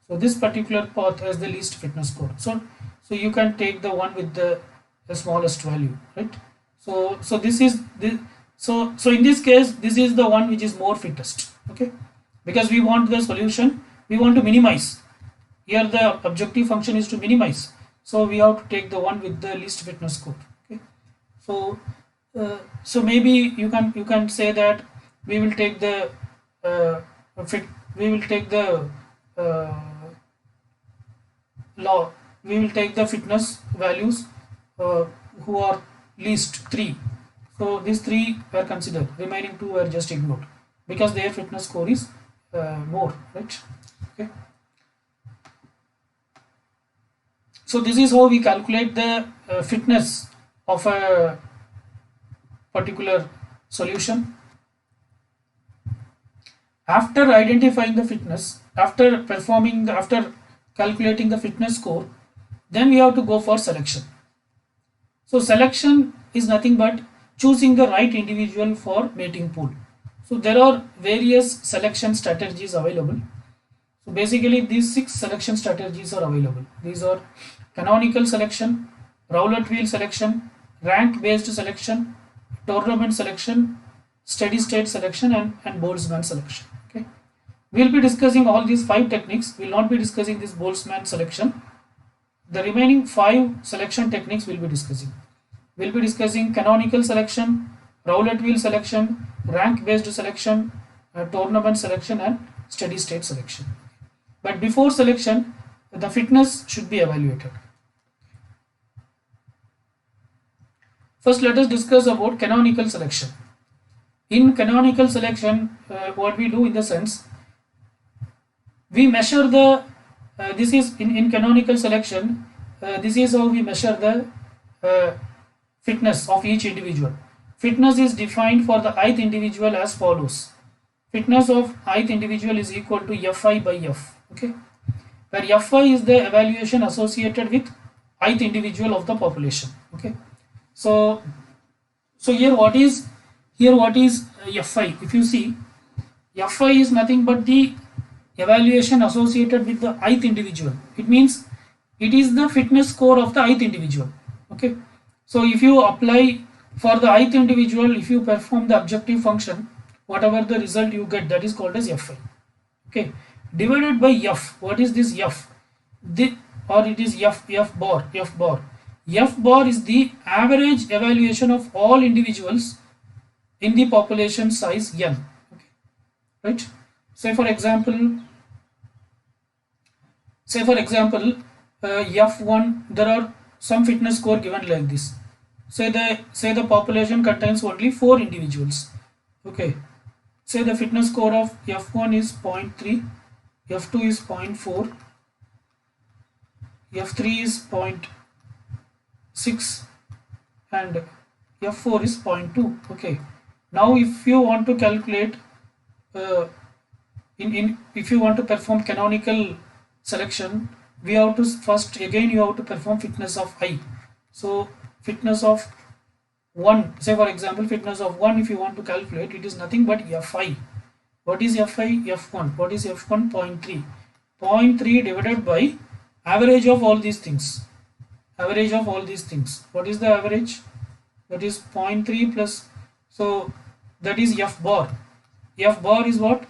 So this particular path has the least fitness score. So you can take the one with the smallest value, right? So this is the so in this case this is the one which is more fittest. Okay, because we want the solution, we want to minimize. Here the objective function is to minimize, so we have to take the one with the least fitness score. Okay, so so maybe you can say that we will take the uh, fit we will take the uh, law we will take the fitness values uh, who are least 3. So these 3 were considered, remaining 2 were just ignored because their fitness score is more, right? Okay, so this is how we calculate the fitness of a particular solution. After identifying the fitness, after calculating the fitness score, then we have to go for selection. So selection is nothing but choosing the right individual for mating pool. So there are various selection strategies available. So basically these 6 selection strategies are available. These are canonical selection, roulette wheel selection, rank based selection, tournament selection, steady state selection, and Boltzmann selection. Okay, we will be discussing all these 5 techniques. We will not be discussing this Boltzmann selection. The remaining 5 selection techniques we will be discussing. We will be discussing canonical selection, roulette wheel selection, rank based selection, tournament selection, and steady state selection. But before selection, the fitness should be evaluated. First, let us discuss about canonical selection. In canonical selection, what we do in the sense, we measure the this is in canonical selection, this is how we measure the fitness of each individual. Fitness is defined for the ith individual as follows. Fitness of ith individual is equal to Fi by F. Okay, where Fi is the evaluation associated with ith individual of the population. Okay, so here what is Fi? If you see, Fi is nothing but the evaluation associated with the ith individual. It means it is the fitness score of the ith individual. Okay, so if you apply for the ith individual, if you perform the objective function, whatever the result you get, that is called as Fi. Okay, divided by F. What is this F? Or it is F bar. F bar is the average evaluation of all individuals in the population size n. Okay, right? Say for example, F1, there are some fitness score given like this. Say the population contains only 4 individuals. Okay, say the fitness score of F1 is 0.3, F2 is 0.4, F3 is 0.6, and F4 is 0.2. Okay, now if you want to calculate if you want to perform canonical selection, we have to first again you have to perform fitness of I. So fitness of 1, say for example fitness of 1, if you want to calculate, it is nothing but Fi. What is Fi? F1. What is F1? 0.3. 0.3 divided by average of all these things. average of all these things. What is the average? That is 0.3 plus, so that is F bar. F bar is what?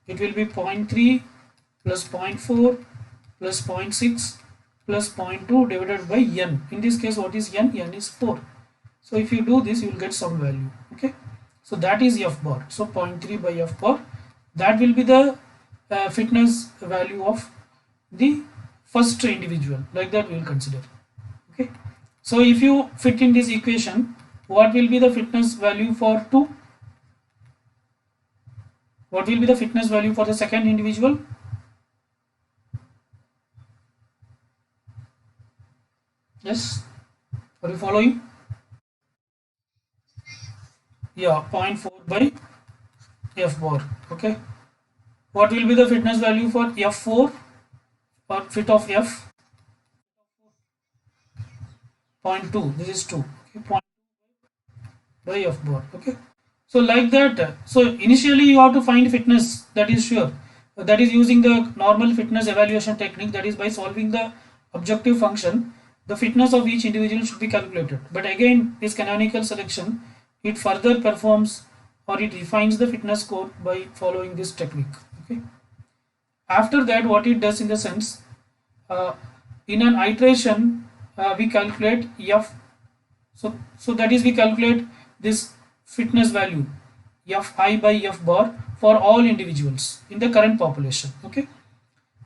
It will be 0.3 plus 0.4 plus 0.6 plus 0.2 divided by n. In this case, what is n? N is 4. So if you do this, you will get some value. Okay. So that is F bar. So 0.3 by F bar. That will be the fitness value of the first individual. Like that we will consider. Okay. So if you fit in this equation, what will be the fitness value for 2? What will be the fitness value for the second individual? Yes, are you following? Yeah, 0.4 by F bar. Okay. What will be the fitness value for F4 or fit of F? 0.2. This is 2. Okay. 0.2 by F bar. Okay. So like that. So initially you have to find fitness. That is sure. That is using the normal fitness evaluation technique. That is by solving the objective function. The fitness of each individual should be calculated. But again, this canonical selection, it further performs or it refines the fitness score by following this technique. Okay. After that, what it does in the sense, in an iteration, we calculate F. So that is we calculate this fitness value Fi by F bar for all individuals in the current population. Okay.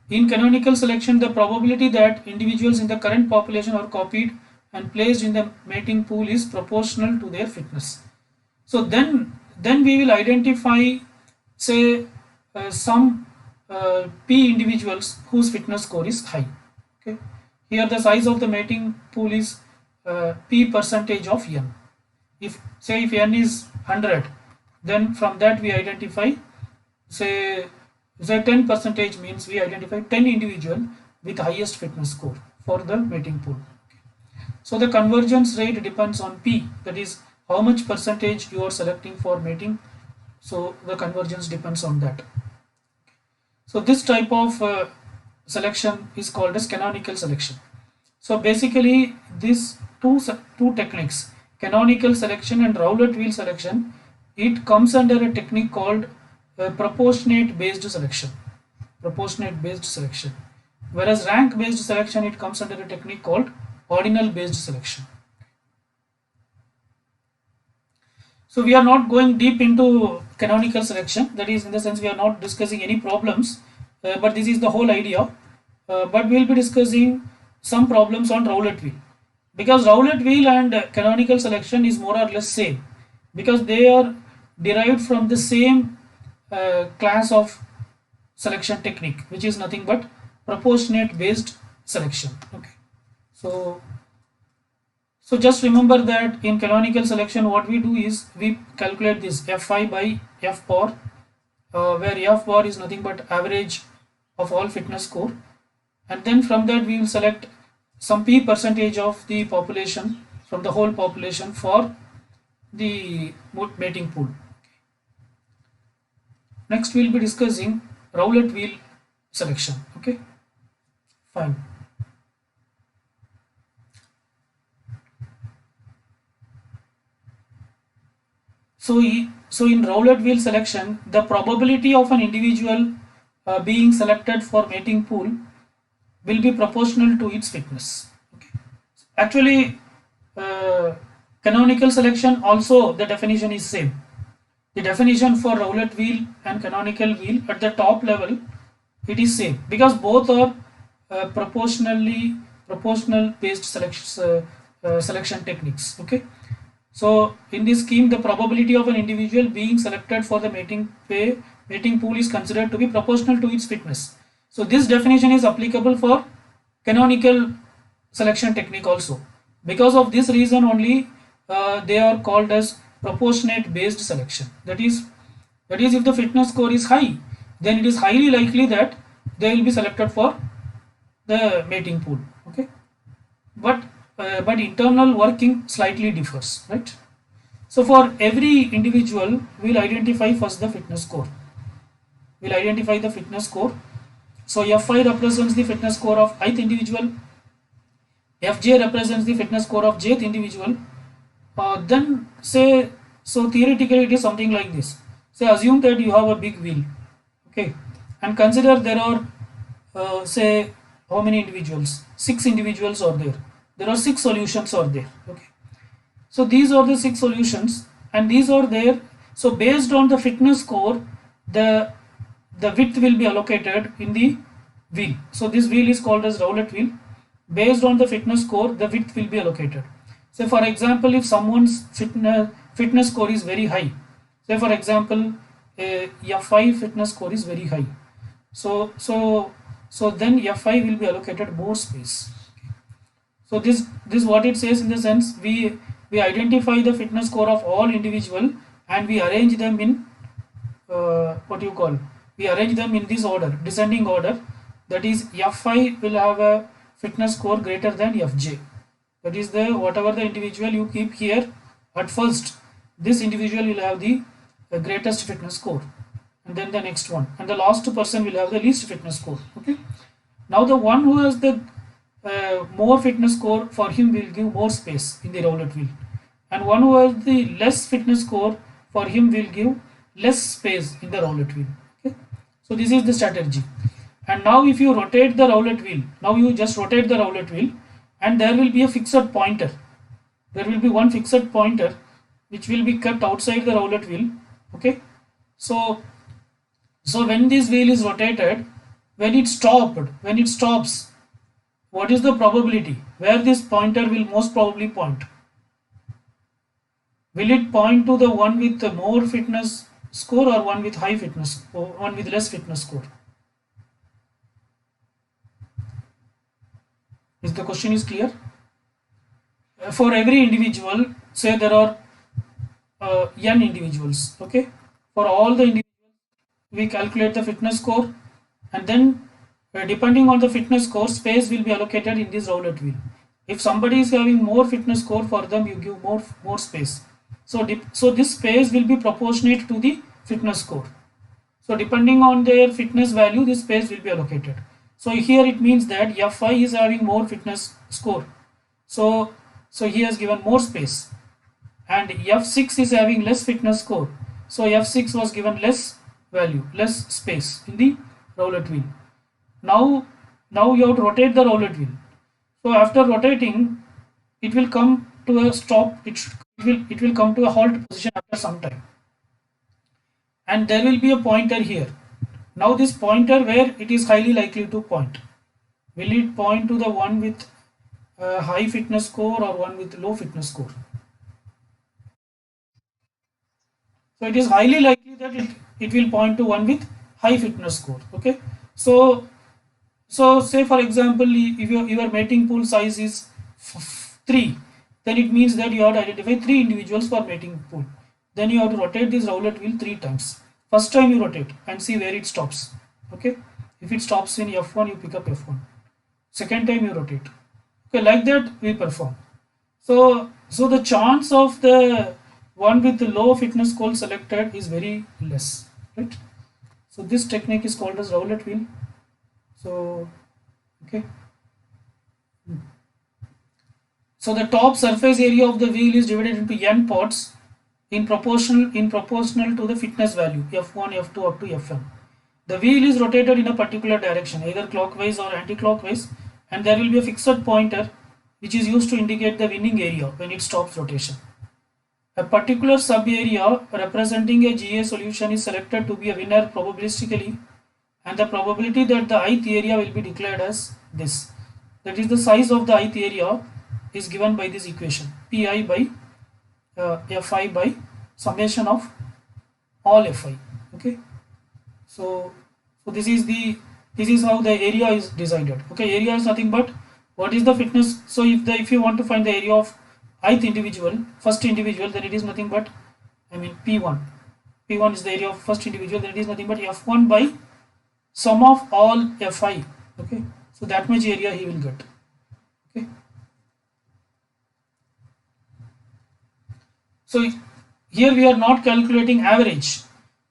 In canonical selection, the probability that individuals in the current population are copied and placed in the mating pool is proportional to their fitness. So then we will identify, say, some P individuals whose fitness score is high. Okay. Here the size of the mating pool is P percentage of n. If say if n is 100, then from that we identify, say 10 percentage means we identify 10 individual with highest fitness score for the mating pool. So the convergence rate depends on P, that is how much percentage you are selecting for mating. So the convergence depends on that. So this type of selection is called as canonical selection. So basically these two techniques, canonical selection and Rowlett wheel selection, it comes under a technique called proportionate based selection. Proportionate based selection. Whereas rank based selection, it comes under a technique called ordinal based selection. So we are not going deep into canonical selection, that is in the sense we are not discussing any problems, but this is the whole idea. But we will be discussing some problems on Rowlett wheel, because Rowlett wheel and canonical selection is more or less same, because they are derived from the same class of selection technique, which is nothing but proportionate based selection. Okay. So just remember that in canonical selection, what we do is we calculate this Fi by F bar, where F bar is nothing but average of all fitness score, and then from that we will select some P percentage of the population from the whole population for the mating pool. Next we will be discussing Rowlett wheel selection. Okay, fine. So in Rowlett wheel selection, the probability of an individual being selected for mating pool will be proportional to its fitness. Okay. Actually, canonical selection also the definition is same. The definition for Rowlett wheel and canonical wheel at the top level, it is same, because both are proportional based selection techniques. Okay. So in this scheme, the probability of an individual being selected for the mating pool is considered to be proportional to its fitness. So this definition is applicable for canonical selection technique also. Because of this reason only, they are called as proportionate based selection. That is if the fitness score is high, then it is highly likely that they will be selected for the mating pool. Okay, but internal working slightly differs, right? So for every individual, we will identify first the fitness score. We will identify the fitness score. So Fi represents the fitness score of ith individual, Fj represents the fitness score of jth individual. Then say, so theoretically it is something like this. Say assume that you have a big wheel, okay, and consider there are say how many individuals? 6 individuals are there. There are 6 solutions are there, okay. So these are the 6 solutions, and these are there. So based on the fitness score, the width will be allocated in the wheel. So this wheel is called as roulette wheel. Based on the fitness score, the width will be allocated. Say for example, if someone's fitness score is very high, say for example, a F5 fitness score is very high. So then F5 will be allocated more space. So this what it says in the sense, we identify the fitness score of all individual and we arrange them in what you call, we arrange them in this order, descending order. That is F5 will have a fitness score greater than Fj. That is the whatever the individual you keep here at first, this individual will have the greatest fitness score, and then the next one, and the last person will have the least fitness score, okay. Now the one who has the more fitness score, for him will give more space in the roulette wheel, and one who has the less fitness score, for him will give less space in the roulette wheel, okay. So this is the strategy. And now if you rotate the roulette wheel, now you just rotate the roulette wheel, and there will be a fixed pointer, there will be one fixed pointer which will be kept outside the roulette wheel, okay. So when this wheel is rotated, when it stops, what is the probability where this pointer will most probably point? Will it point to the one with the more fitness score, or one with high fitness, or one with less fitness score? Is the question is clear? For every individual, say there are n individuals, okay. For all the individuals, we calculate the fitness score, and then depending on the fitness score, space will be allocated in this roulette wheel. If somebody is having more fitness score, for them you give more space. So this space will be proportionate to the fitness score. So depending on their fitness value, this space will be allocated. So here it means that F5 is having more fitness score. So he has given more space, and F6 is having less fitness score. So F6 was given less value, less space in the roulette wheel. Now you have to rotate the roulette wheel. So after rotating, it will come to a stop. It will come to a halt position after some time, and there will be a pointer here. Now this pointer, where it is highly likely to point? Will it point to the one with high fitness score or one with low fitness score? So it is highly likely that it will point to one with high fitness score, okay. So say for example, if your mating pool size is 3, then it means that you have to identify 3 individuals for mating pool. Then you have to rotate this roulette wheel 3 times. First time you rotate and see where it stops, okay. If it stops in F1, you pick up F1. Second time you rotate, okay, like that we perform. So the chance of the one with the low fitness score selected is very less, right? So this technique is called as roulette wheel. So okay. So the top surface area of the wheel is divided into n parts in proportional to the fitness value F1, F2 up to Fn. The wheel is rotated in a particular direction, either clockwise or anti-clockwise, and there will be a fixed pointer which is used to indicate the winning area when it stops rotation. A particular sub-area representing a GA solution is selected to be a winner probabilistically, and the probability that the ith area will be declared as this. That is, the size of the ith area is given by this equation, Pi by Fi by summation of all Fi, okay. So this is how the area is decided, okay. Area is nothing but what is the fitness. So if you want to find the area of ith individual, first individual, then it is nothing but, I mean, P1 is the area of first individual, then it is nothing but F1 by sum of all Fi, okay. So that much area he will get, okay. So here we are not calculating average.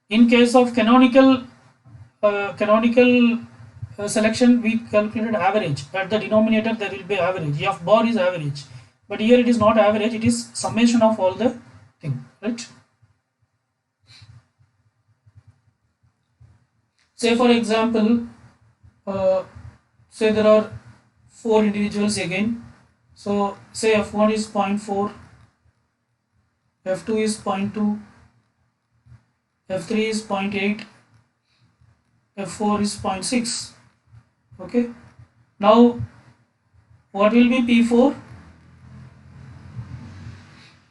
In case of canonical selection we calculated average. At the denominator there will be average. F bar is average, but here it is not average. It is summation of all the thing, right? Say for example, say there are 4 individuals again. So say F1 is 0.4, F2 is 0.2, F3 is 0.8, F4 is 0.6. Okay. Now what will be P4?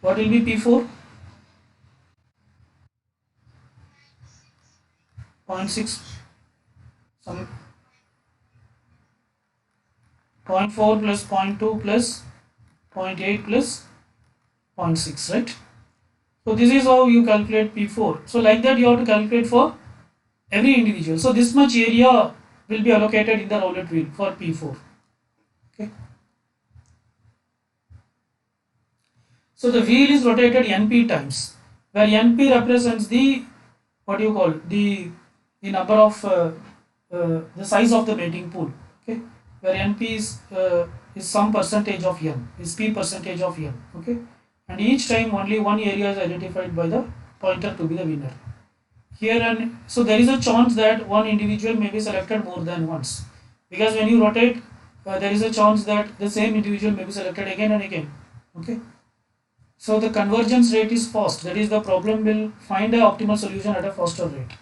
What will be P4? 0.6, some 0.4 plus 0.2 plus 0.8 plus 0.6, right? So this is how you calculate P4. So like that you have to calculate for every individual. So this much area will be allocated in the roulette wheel for P4. Okay. So the wheel is rotated NP times, where NP represents the, what do you call, the number of the size of the mating pool. Okay, where NP is some percentage of N, is P percentage of N. Okay, and each time only one area is identified by the pointer to be the winner. Here, and so there is a chance that one individual may be selected more than once, because when you rotate, there is a chance that the same individual may be selected again and again. Okay. So the convergence rate is fast. That is, the problem will find an optimal solution at a faster rate.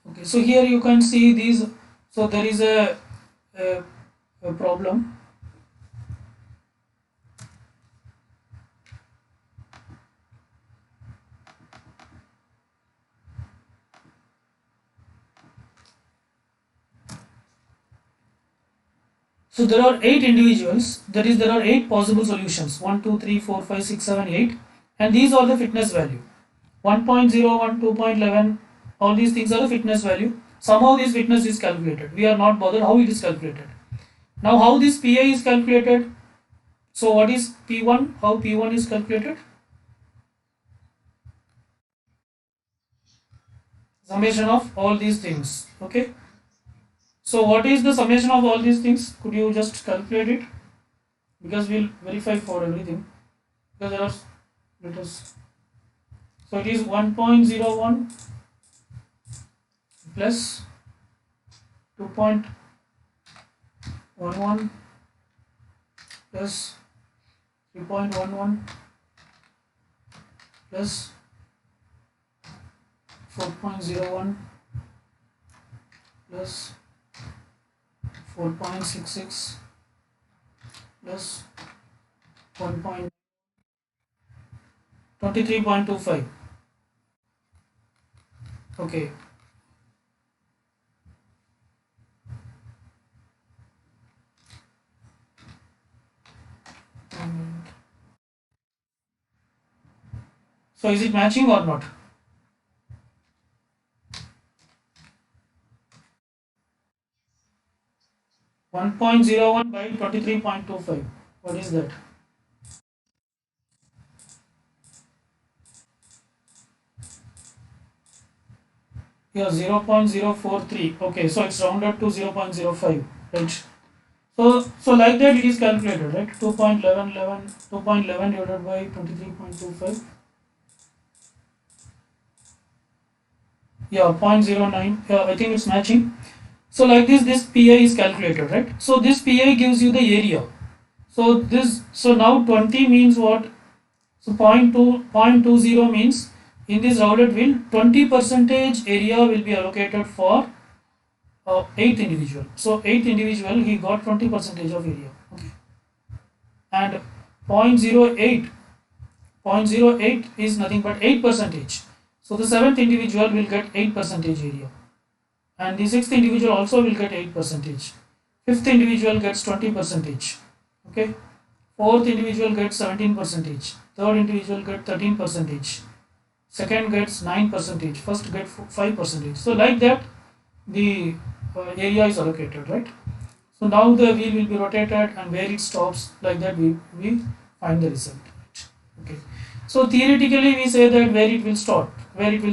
Okay, so here you can see these. So there is a problem. So there are 8 individuals. That is, there are 8 possible solutions. 1, 2, 3, 4, 5, 6, 7, 8. And these are the fitness value. 1.01, 2.11, all these things are the fitness value. Somehow this fitness is calculated. We are not bothered how it is calculated. Now how this PA is calculated? So what is P1? How P1 is calculated? Summation of all these things. Okay. So what is the summation of all these things? Could you just calculate it? Because we'll verify for everything. Because there are letters. So it is 1.01 plus 2.11 plus 3.11 plus 4.01 plus 4.66 plus 1.23.25. Okay. So is it matching or not? One 1.01 by 23.25. What is that? Yeah, 0.043. Okay, so it's rounded to 0.05, right? So like that it is calculated, right? 2.11 divided by 23.25. Yeah, 0.09. Yeah, I think it's matching. So like this PA is calculated, right? So this PA gives you the area. So now 20 means what? So 0.20 means in this rounded wheel 20% area will be allocated for 8th individual. So 8th individual he got 20% of area. Okay. And 0.08 is nothing but 8%. So the 7th individual will get 8% area. And the 6th individual also will get 8%. 5th individual gets 20%. Okay. 4th individual gets 17%. 3rd individual gets 13%. Second gets 9%. First gets 5%. So like that the area is allocated, right? So now the wheel will be rotated, and where it stops, like that we find the result. Right? Okay. So theoretically we say that where it will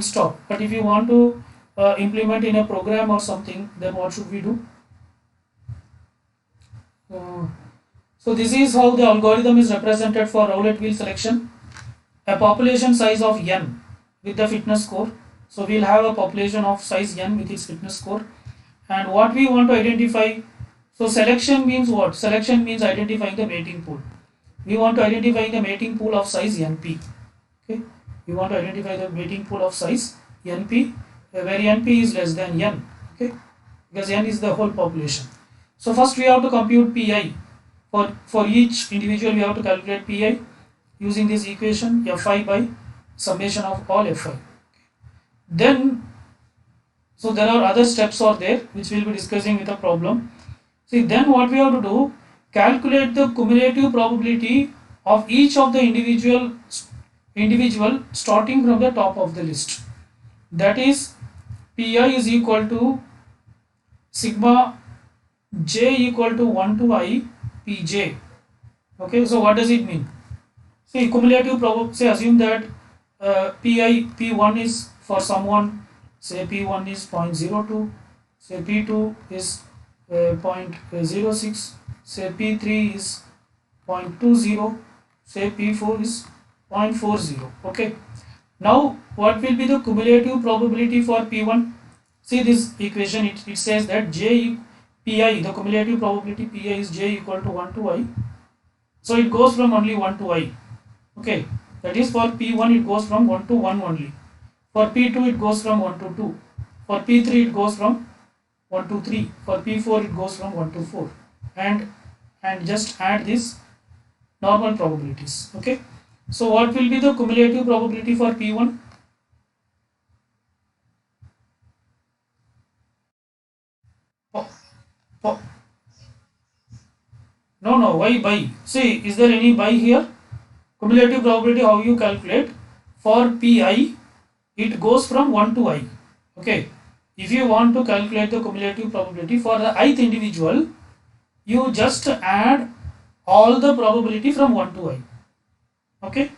stop. But if you want to implement in a program or something, then what should we do? Uh, so this is how the algorithm is represented for roulette wheel selection. A population size of n with the fitness score. So we'll have a population of size n with its fitness score. And what we want to identify, so selection means what? Selection means identifying the mating pool. We want to identify the mating pool of size np. Okay, we want to identify the mating pool of size np, where np is less than n. Okay, because n is the whole population. So first we have to compute pi. For each individual we have to calculate pi using this equation fi by summation of all fi. Then, so there are other steps are there which we'll be discussing with the problem. See, then what we have to do, calculate the cumulative probability of each of the individual starting from the top of the list. That is, pi is equal to sigma j equal to 1 to I pj. Okay, so what does it mean? See, cumulative probability, say assume that p1 is for someone, say p1 is 0.02, say p2 is 0.06, say p3 is 0.20, say p4 is 0.40. Okay, now what will be the cumulative probability for p1? See this equation, it says that pi, the cumulative probability pi is j equal to 1 to I. So it goes from only 1 to I. Okay, that is for p1 it goes from 1 to 1 only. For p2 it goes from 1 to 2. For p3 it goes from 1 to 3. For p4 it goes from 1 to 4. And just add this normal probabilities. Okay, so what will be the cumulative probability for p1? No, why by? See, is there any by here? Cumulative probability, how you calculate? For pi, it goes from 1 to I. Okay, if you want to calculate the cumulative probability for the ith individual, you just add all the probability from 1 to I. Okay,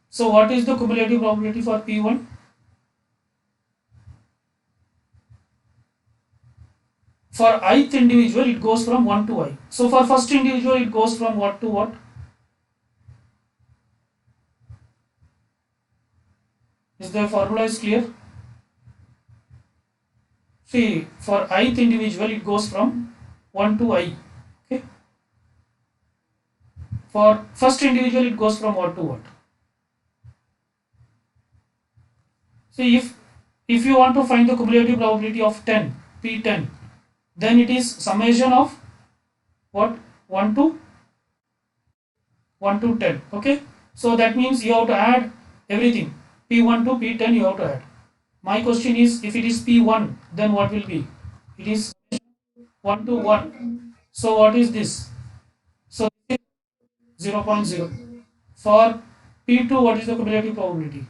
so what is the cumulative probability for p1? For ith individual it goes from 1 to I. So for first individual it goes from what to what? Is the formula is clear? See, for ith individual it goes from 1 to I. Okay, for first individual it goes from what to what? See, if you want to find the cumulative probability of 10 p10, then it is summation of what? 1 to 10. Okay, so that means you have to add everything, p1 to p10 you have to add. My question is, if it is p1, then what will be? It is 1 to 1. So what is this? So 0.0. For p2, what is the cumulative probability?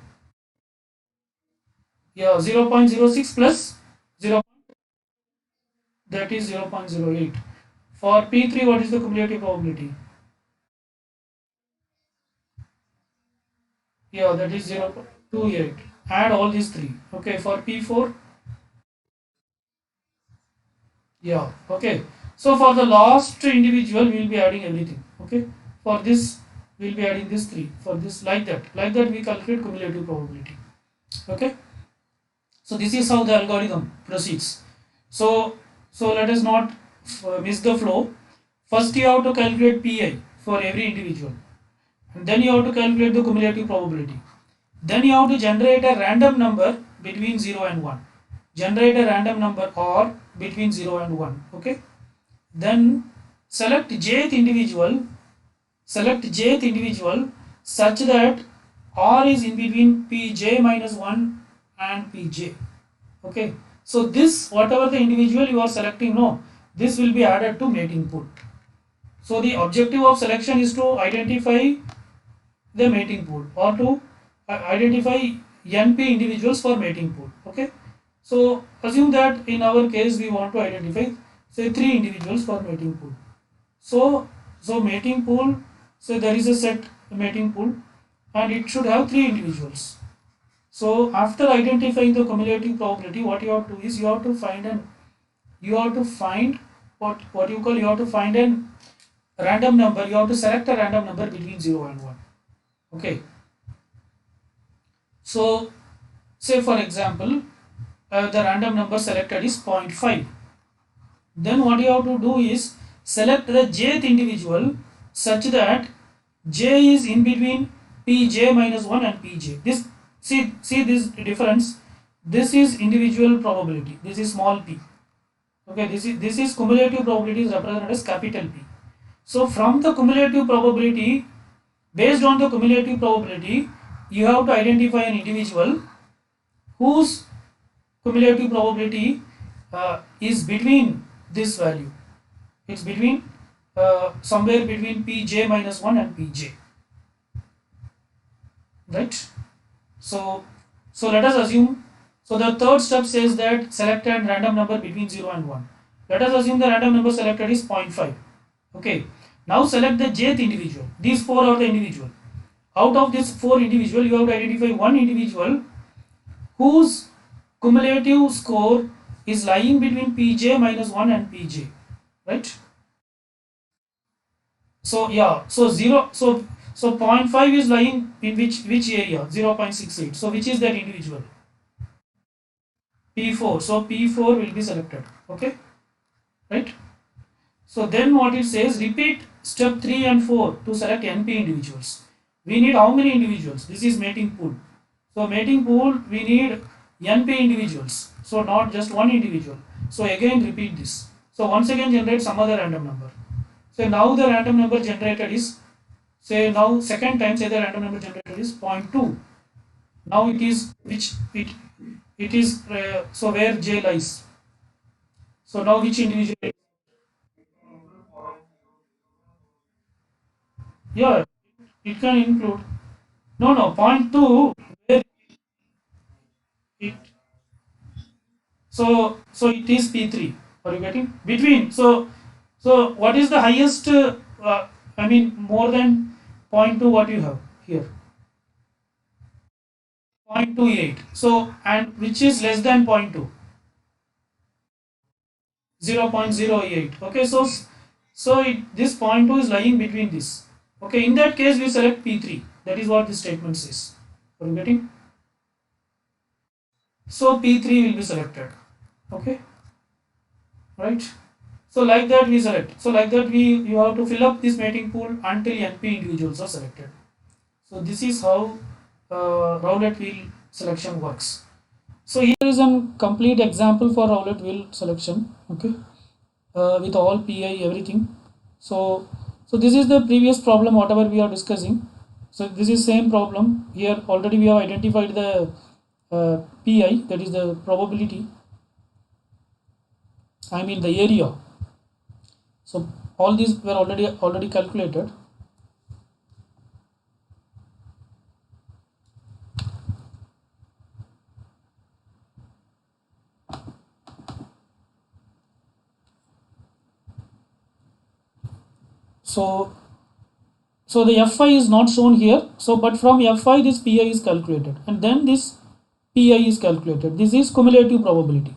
Yeah, 0.06 plus 0, that is 0.08. For p3, what is the cumulative probability? Yeah, that is 0.28. Add all these three. Okay, for p4, yeah, okay. So for the last individual, we will be adding everything. Okay, for this, we will be adding this 3. For this, like that. Like that, we calculate cumulative probability. Okay. So this is how the algorithm proceeds. So let us not miss the flow. First, you have to calculate pi for every individual. And then you have to calculate the cumulative probability. Then you have to generate a random number between 0 and 1. Generate a random number or between 0 and 1. Okay. Then select jth individual. Select jth individual such that r is in between pj minus 1 and pj. Okay. So this, whatever the individual you are selecting, no, this will be added to mating pool. So the objective of selection is to identify the mating pool or to identify np individuals for mating pool. Okay, so assume that in our case we want to identify say 3 individuals for mating pool. So mating pool, so there is a set mating pool and it should have 3 individuals. So after identifying the cumulative probability, what you have to do is you have to find what you call, you have to find a random number. You have to select a random number between 0 and 1. Okay. So say for example, the random number selected is 0.5. Then what you have to do is select the jth individual such that j is in between pj minus 1 and pj. This, see this difference. This is individual probability, this is small p. Okay, this is cumulative probability is represented as capital P. So from the cumulative probability, based on the cumulative probability, you have to identify an individual whose cumulative probability is between this value. It's between somewhere between pj minus 1 and pj, right? So let us assume, so the third step says that select a random number between 0 and 1. Let us assume the random number selected is 0.5. Okay, now select the jth individual. These four are the individual. Out of these four individual, you have to identify one individual whose cumulative score is lying between pj minus 1 and pj, right? So yeah, so 0.5 is lying in which area? 0.68. So which is that individual? P4. So P4 will be selected. Okay, right? So then what it says, repeat step 3 and 4 to select NP individuals. We need how many individuals? This is mating pool. So mating pool, we need NP individuals. So not just one individual. So again repeat this. So once again generate some other random number. So now the random number generated is, say now second time, say the random number generated is 0.2. Now it is it is so where j lies. So now which individual? Yeah, it can include, no 0.2 where it, so it is P3. Are you getting between? So what is the highest? I mean more than 0.2. What you have here? 0.28. So and which is less than 0.2? 0.08. Okay, this 0.2 is lying between this. Okay, in that case we select P3. That is what this statement says. Are you getting? So P3 will be selected. Okay, right? So like that we select. So like that you have to fill up this mating pool until NP individuals are selected. So this is how roulette wheel selection works. So here is a complete example for roulette wheel selection. Okay, with all PI everything. So this is the previous problem whatever we are discussing. So this is same problem here. Already we have identified the PI, that is the probability, I mean the area. So all these were already calculated. So the Fi is not shown here. So but from Fi this Pi is calculated, and then this Pi is calculated. This is cumulative probability.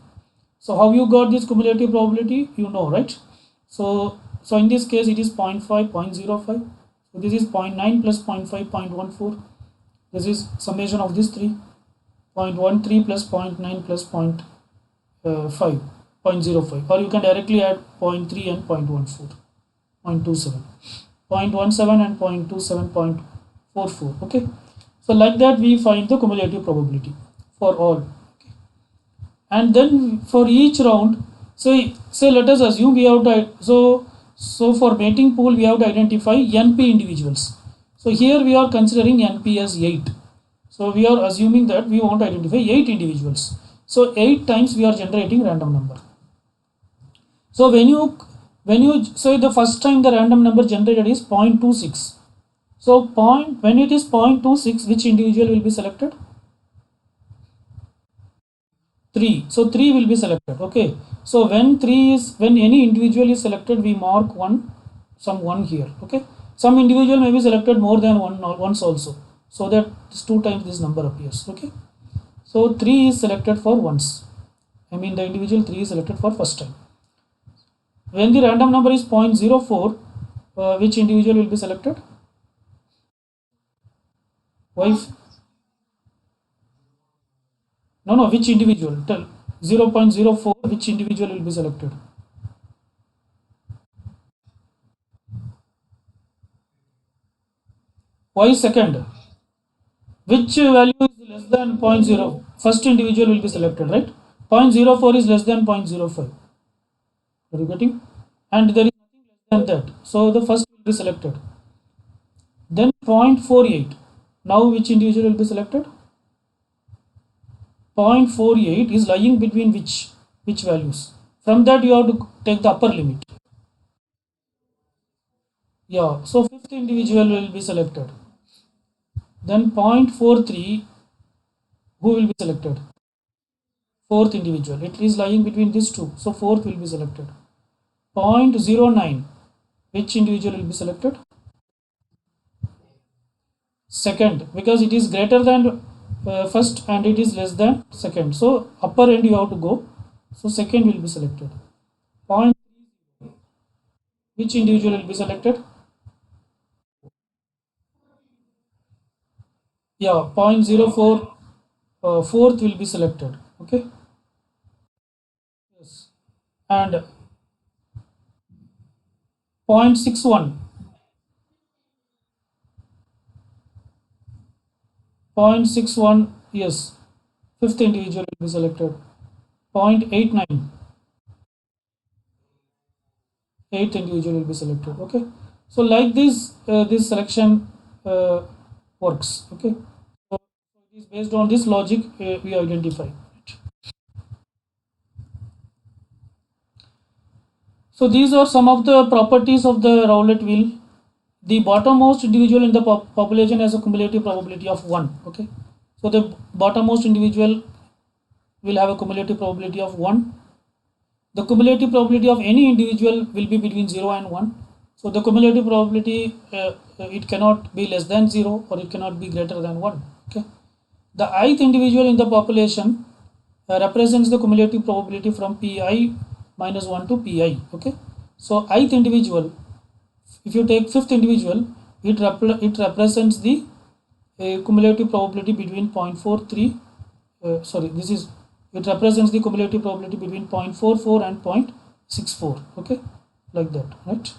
So how you got this cumulative probability? You know, right? So in this case it is 0.5, 0.05. So this is 0.9 plus 0.5, 0.14. This is summation of these three. 0.13 plus 0.9 plus 0.5, 0.05. Or you can directly add 0.3 and 0.14, 0.27. 0.17 and 0.27, 0.44. Okay, so like that we find the cumulative probability for all. Okay. And then for each round, say let us assume we have to, so for mating pool we have to identify NP individuals. So here we are considering NP as 8. So we are assuming that we want to identify 8 individuals. So 8 times we are generating random number. So when you say the first time the random number generated is 0.26. So when it is 0.26, which individual will be selected? 3. So 3 will be selected. Okay. So when any individual is selected, we mark some 1 here. Okay. Some individual may be selected more than once also, so that 2 times this number appears. Okay. So 3 is selected for once. I mean the individual 3 is selected for first time. When the random number is 0.04, which individual will be selected? Why? No, which individual? Tell. 0.04, which individual will be selected? Why second? Which value is less than zero point 0? First individual will be selected, right? 0.04 is less than 0.05. Are you getting? And there is nothing less than that. So the first will be selected. Then 0.48. Now which individual will be selected? 0.48 is lying between which values? From that you have to take the upper limit. Yeah, so fifth individual will be selected. Then 0.43, who will be selected? Fourth individual. It is lying between these two. So fourth will be selected. 0.09, which individual will be selected? Second, because it is greater than first and it is less than second. So upper end you have to go. So second will be selected. Point, which individual will be selected? Yeah, 0.04, fourth will be selected. Okay. Yes. And 0.61, 0.61, yes, fifth individual will be selected. 0.89, eighth individual will be selected. Okay. So like this, this selection works. Okay. So it is based on this logic we identify. So these are some of the properties of the Rowlett wheel. The bottommost individual in the population has a cumulative probability of 1. Okay. So the bottommost individual will have a cumulative probability of 1. The cumulative probability of any individual will be between 0 and 1. So the cumulative probability, it cannot be less than 0 or it cannot be greater than 1. Okay. The ith individual in the population represents the cumulative probability from pi minus 1 to pi. Okay. So ith individual, if you take fifth individual, it represents the cumulative probability between 0.43, this is, it represents the cumulative probability between 0.44 and 0.64. Okay, like that, right?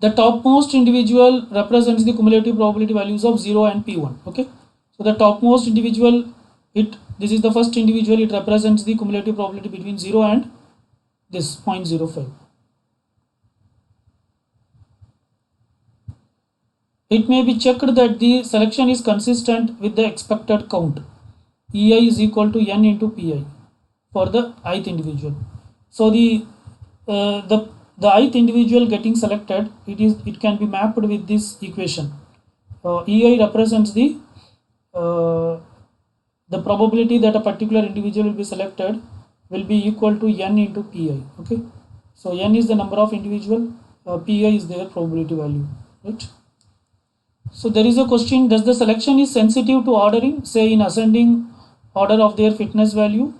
The topmost individual represents the cumulative probability values of 0 and p1. Okay, so the topmost individual, this is the first individual, it represents the cumulative probability between 0 and this 0.05. It may be checked that the selection is consistent with the expected count. EI is equal to n into pi for the ith individual. So the ith individual getting selected, it can be mapped with this equation. EI represents the probability that a particular individual will be selected will be equal to n into pi. Okay, so n is the number of individual, pi is their probability value, right? So there is a question: does the selection is sensitive to ordering, say in ascending order of their fitness value?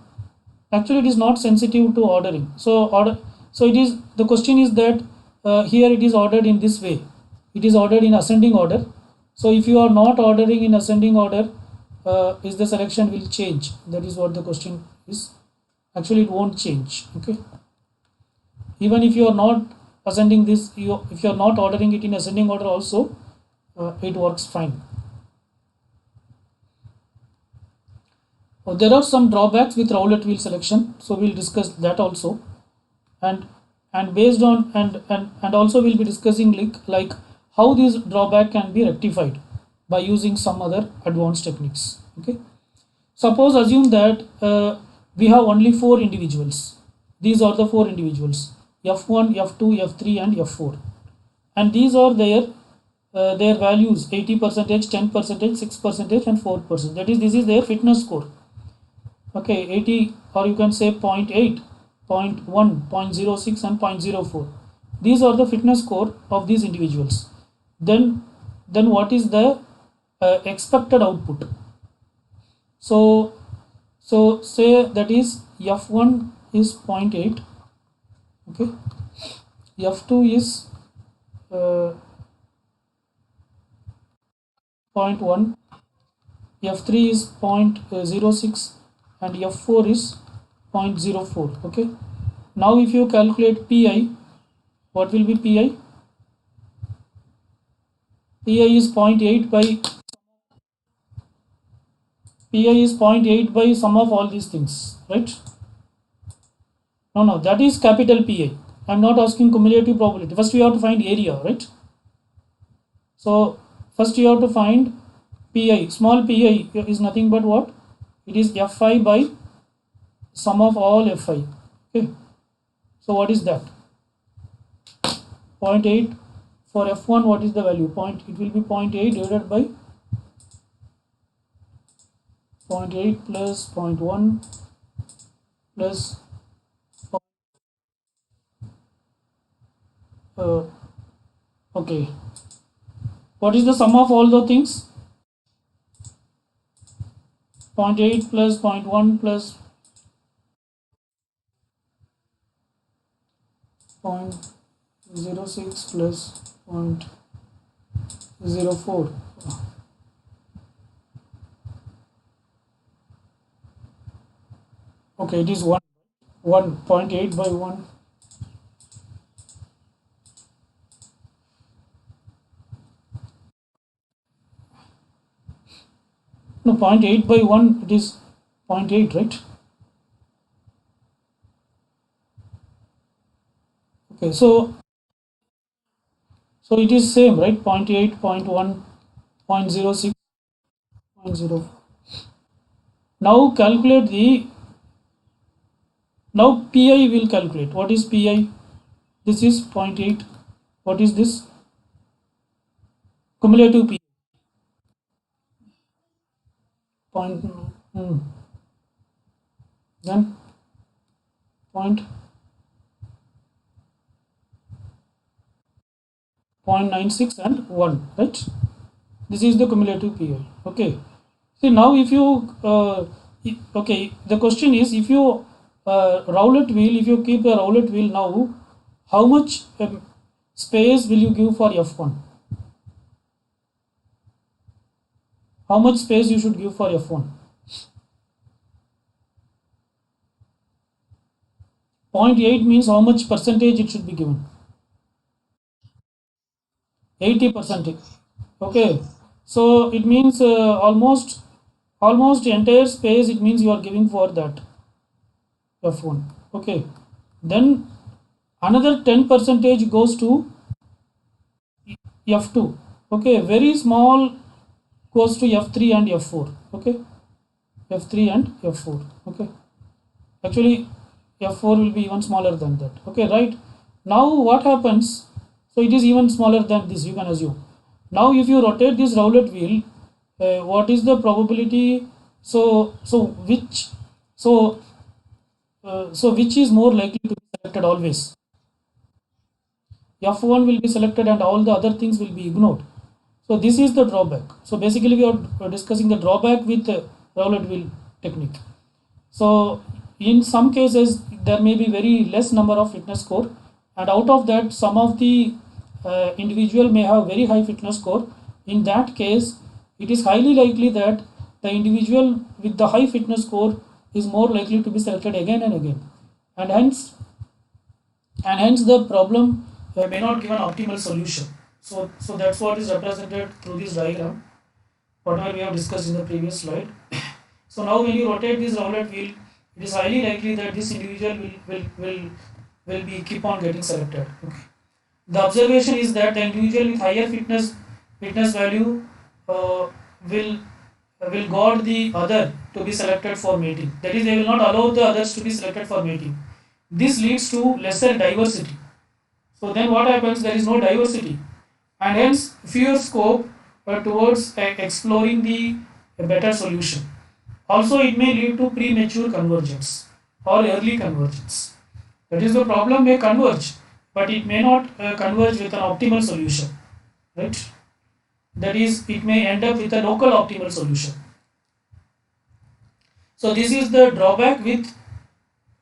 Actually, it is not sensitive to ordering. So it is, the question is that here it is ordered in this way. It is ordered in ascending order. So if you are not ordering in ascending order, is the selection will change? That is what the question is. Actually, it won't change. Okay. Even if you are not ascending this, if you are not ordering it in ascending order also, it works fine. There are some drawbacks with Rowlett wheel selection, so we'll discuss that also, and based on and also we'll be discussing like how this drawback can be rectified by using some other advanced techniques. Okay, suppose assume that we have only 4 individuals. These are the 4 individuals: f1, f2, f3 and f4, and these are their values: 80%, 10%, 6% and 4%. That is, this is their fitness score. Okay, 80, or you can say 0.8, 0.1, 0.06 and 0.04. These are the fitness score of these individuals. Then what is the expected output? So say that is F1 is 0.8, okay, F2 is 0.1, F3 is 0.06 and F4 is 0.04. Okay, now if you calculate PI, what will be PI? PI is 0.8 by sum of all these things, right? No, that is capital PI. I am not asking cumulative probability. First we have to find area, right? So first you have to find PI. Small PI is nothing but what? It is Fi by sum of all Fi. Okay. So what is that? 0.8 for F1. What is the value? It will be 0.8 divided by 0.8 plus 0.1 plus okay. What is the sum of all the things? 0.8 plus 0.1 plus 0.06 plus 0.04. Okay, it is 1.8 by 1. No, 0.8 by 1, it is 0.8, right? Okay, so it is same, right? 0.8, 0.1, 0.06, 0.04. Now calculate now PI will calculate. What is PI? This is 0.8. What is this? Cumulative PI. Then 0.96 and 1, right? This is the cumulative PI. Okay. See, now if you okay, the question is, if you Rowlett wheel, if you keep a Rowlett wheel now, how much space will you give for F1? How much space you should give for F1? 0.8 means how much percentage it should be given? 80%. Okay, so it means almost entire space, it means you are giving for that F1. Okay, then another 10% goes to F2. Okay, very small goes to F3 and F4. Okay, F3 and F4. Okay, actually F4 will be even smaller than that. Okay, right? Now what happens? So it is even smaller than this, you can assume. Now if you rotate this Rowlett wheel, what is the probability? So which is more likely to be selected always? F1 will be selected and all the other things will be ignored. So this is the drawback. So basically we are discussing the drawback with Rowlett wheel technique. So in some cases there may be very less number of fitness score, and out of that some of the individual may have very high fitness score. In that case, it is highly likely that the individual with the high fitness score is more likely to be selected again and again, and hence the problem may not give an optimal solution. So that's what is represented through this diagram, whatever we have discussed in the previous slide. So now when you rotate this Rowlett wheel, it is highly likely that this individual will be keep on getting selected. Okay. The observation is that the individual with higher fitness value will guard the other to be selected for mating. That is, they will not allow the others to be selected for mating. This leads to lesser diversity. So then what happens? There is no diversity, and hence fewer scope towards exploring the better solution. Also, it may lead to premature convergence or early convergence. That is, the problem may converge, but it may not converge with an optimal solution, right? That is, it may end up with a local optimal solution. So this is the drawback with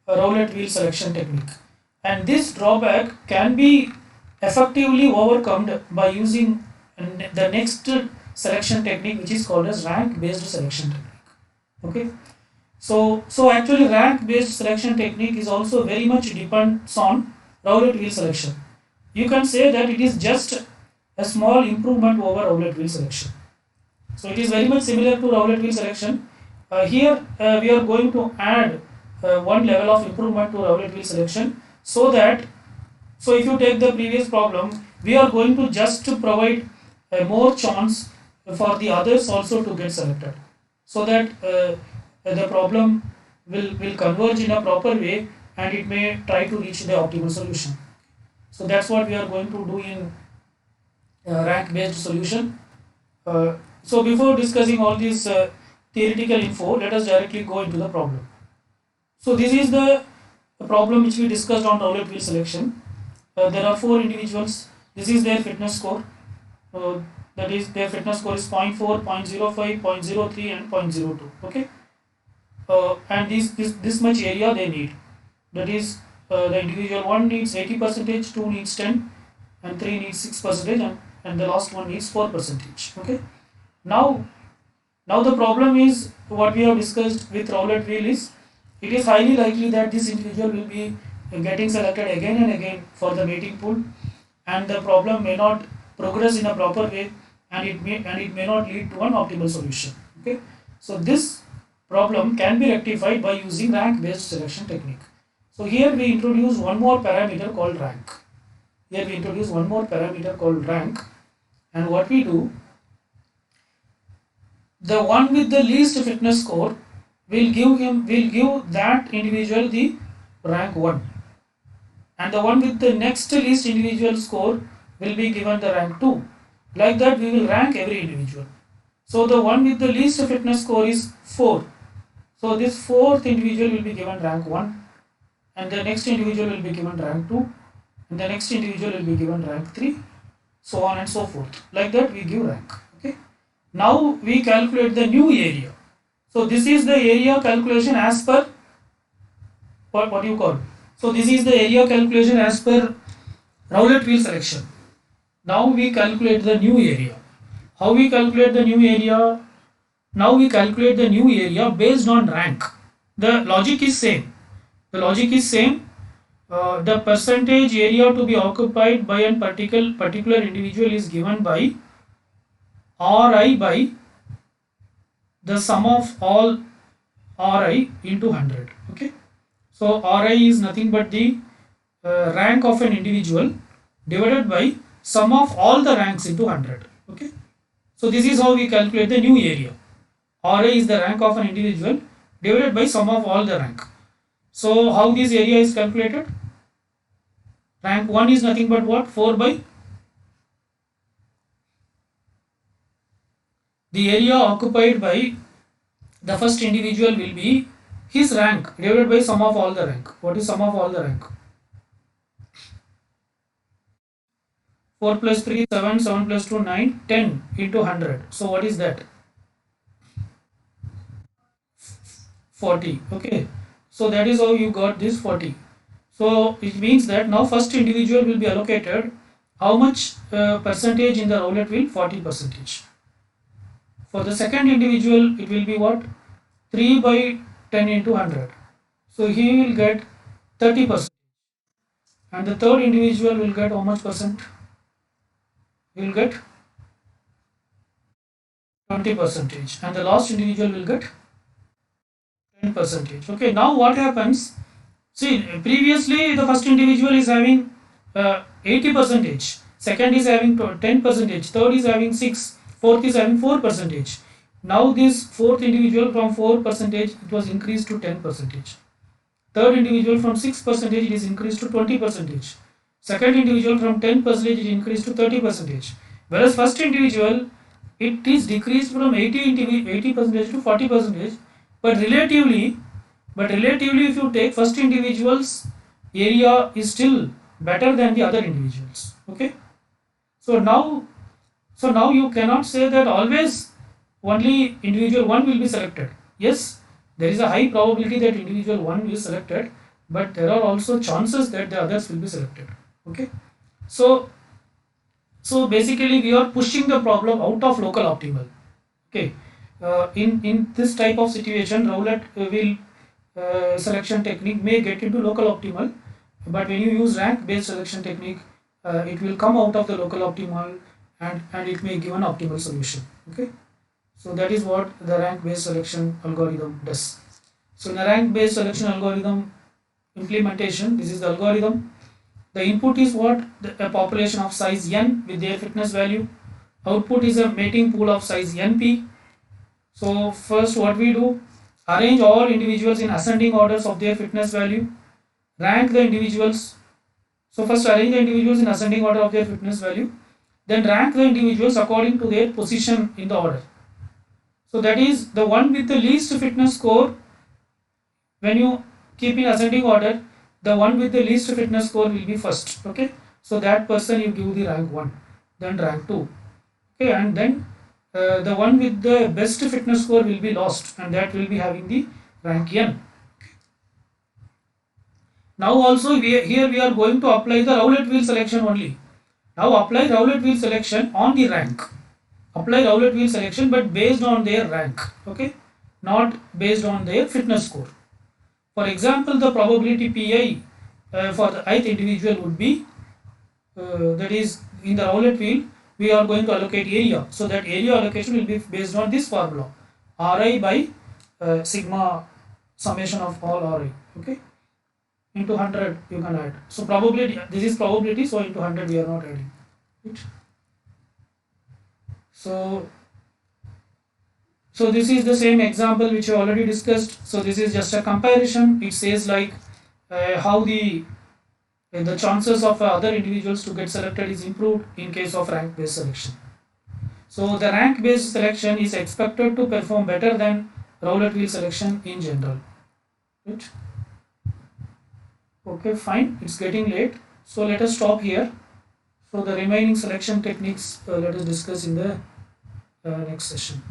a roulette wheel selection technique, and this drawback can be effectively overcome by using the next selection technique, which is called as rank based selection technique. Okay, so actually rank based selection technique is also very much depends on roulette wheel selection. You can say that it is just a small improvement over roulette wheel selection. So it is very much similar to roulette wheel selection. Here we are going to add one level of improvement to roulette wheel selection, so that, so if you take the previous problem, we are going to just provide more chance for the others also to get selected, so that the problem will converge in a proper way and it may try to reach the optimal solution. So that's what we are going to do in rank based solution. So before discussing all this theoretical info, let us directly go into the problem. So this is the problem which we discussed on roulette wheel selection. There are 4 individuals. This is their fitness score. That is, their fitness score is 0.4, 0.05, 0.03 and 0.02. Okay. And this much area they need. That is, the individual 1 needs 80%, 2 needs 10, and 3 needs 6%, and the last one needs 4%. Okay. Now the problem is what we have discussed with roulette wheel is, it is highly likely that this individual will be getting selected again and again for the mating pool, and the problem may not progress in a proper way, and it may not lead to an optimal solution. Okay, so this problem can be rectified by using rank based selection technique. So here we introduce one more parameter called rank. And what we do, the one with the least fitness score will give that individual the rank 1, and the one with the next least individual score will be given the rank 2. Like that we will rank every individual. So the one with the least fitness score is 4. So this 4th individual will be given rank 1, and the next individual will be given rank 2, and the next individual will be given rank 3, so on and so forth. Like that we give rank. Okay. Now we calculate the new area. So this is the area calculation as per what do you call? So this is the area calculation as per roulette wheel selection. Now we calculate the new area. How we calculate the new area? Now we calculate the new area based on rank. The logic is same. The percentage area to be occupied by a particular individual is given by Ri by the sum of all Ri into 100. Okay. So Ri is nothing but the rank of an individual divided by sum of all the ranks into 100. Okay. So this is how we calculate the new area. Ri is the rank of an individual divided by sum of all the rank. So how this area is calculated? Rank 1 is nothing but what? 4 by the area occupied by the first individual will be his rank divided by sum of all the rank. What is sum of all the rank? 4 plus 3, 7, 7 plus 2, 9, 10 into 100. So what is that? 40. Okay. So that is how you got this 40. So it means that now first individual will be allocated how much percentage in the roulette wheel? 40%. For the second individual it will be what? 3 by 10 into 100. So he will get 30%. And the third individual will get how much percent? He will get 20%. And the last individual will get 10%. Okay, now what happens? See, previously the first individual is having 80%, second is having 10%, third is having 6%, fourth is having 4%. Now this fourth individual from 4% it was increased to 10%. Third individual from 6% it is increased to 20%. Second individual from 10% it increased to 30%. Whereas first individual it is decreased from 80% to 40%. But relatively, if you take first individual's area is still better than the other individuals. Okay, so now you cannot say that always only individual 1 will be selected. Yes, there is a high probability that individual 1 is selected, but there are also chances that the others will be selected. Okay, so basically we are pushing the problem out of local optimal. Okay, in this type of situation, Rowlett will selection technique may get into local optimal, but when you use rank based selection technique, it will come out of the local optimal, and it may give an optimal solution. Okay, so that is what the rank based selection algorithm does. So in a rank based selection algorithm implementation, this is the algorithm. The input is what? A population of size n with their fitness value. Output is a mating pool of size np. So first what we do, arrange all individuals in ascending orders of their fitness value, rank the individuals. So first arrange the individuals in ascending order of their fitness value, then rank the individuals according to their position in the order. So that is the one with the least fitness score. When you keep in ascending order, the one with the least fitness score will be first. Okay, so that person you give the rank 1, then rank 2. Okay, and then the one with the best fitness score will be lost, and that will be having the rank n. Now also here we are going to apply the Rowlett wheel selection only. Now apply Rowlett wheel selection on the rank. Apply Rowlett wheel selection, but based on their rank. Okay, not based on their fitness score. For example, the probability pi for the ith individual would be that is in the Rowlett wheel we are going to allocate area. So that area allocation will be based on this formula, Ri by sigma summation of all Ri. Okay, into 100 you can add. So probability, this is probability, so into 100 we are not adding. Right? So this is the same example which we already discussed. So this is just a comparison. It says like how the chances of other individuals to get selected is improved in case of rank based selection. So the rank based selection is expected to perform better than Rowlett wheel selection in general. Right? Okay, fine, it's getting late, so let us stop here. So the remaining selection techniques let us discuss in the next session.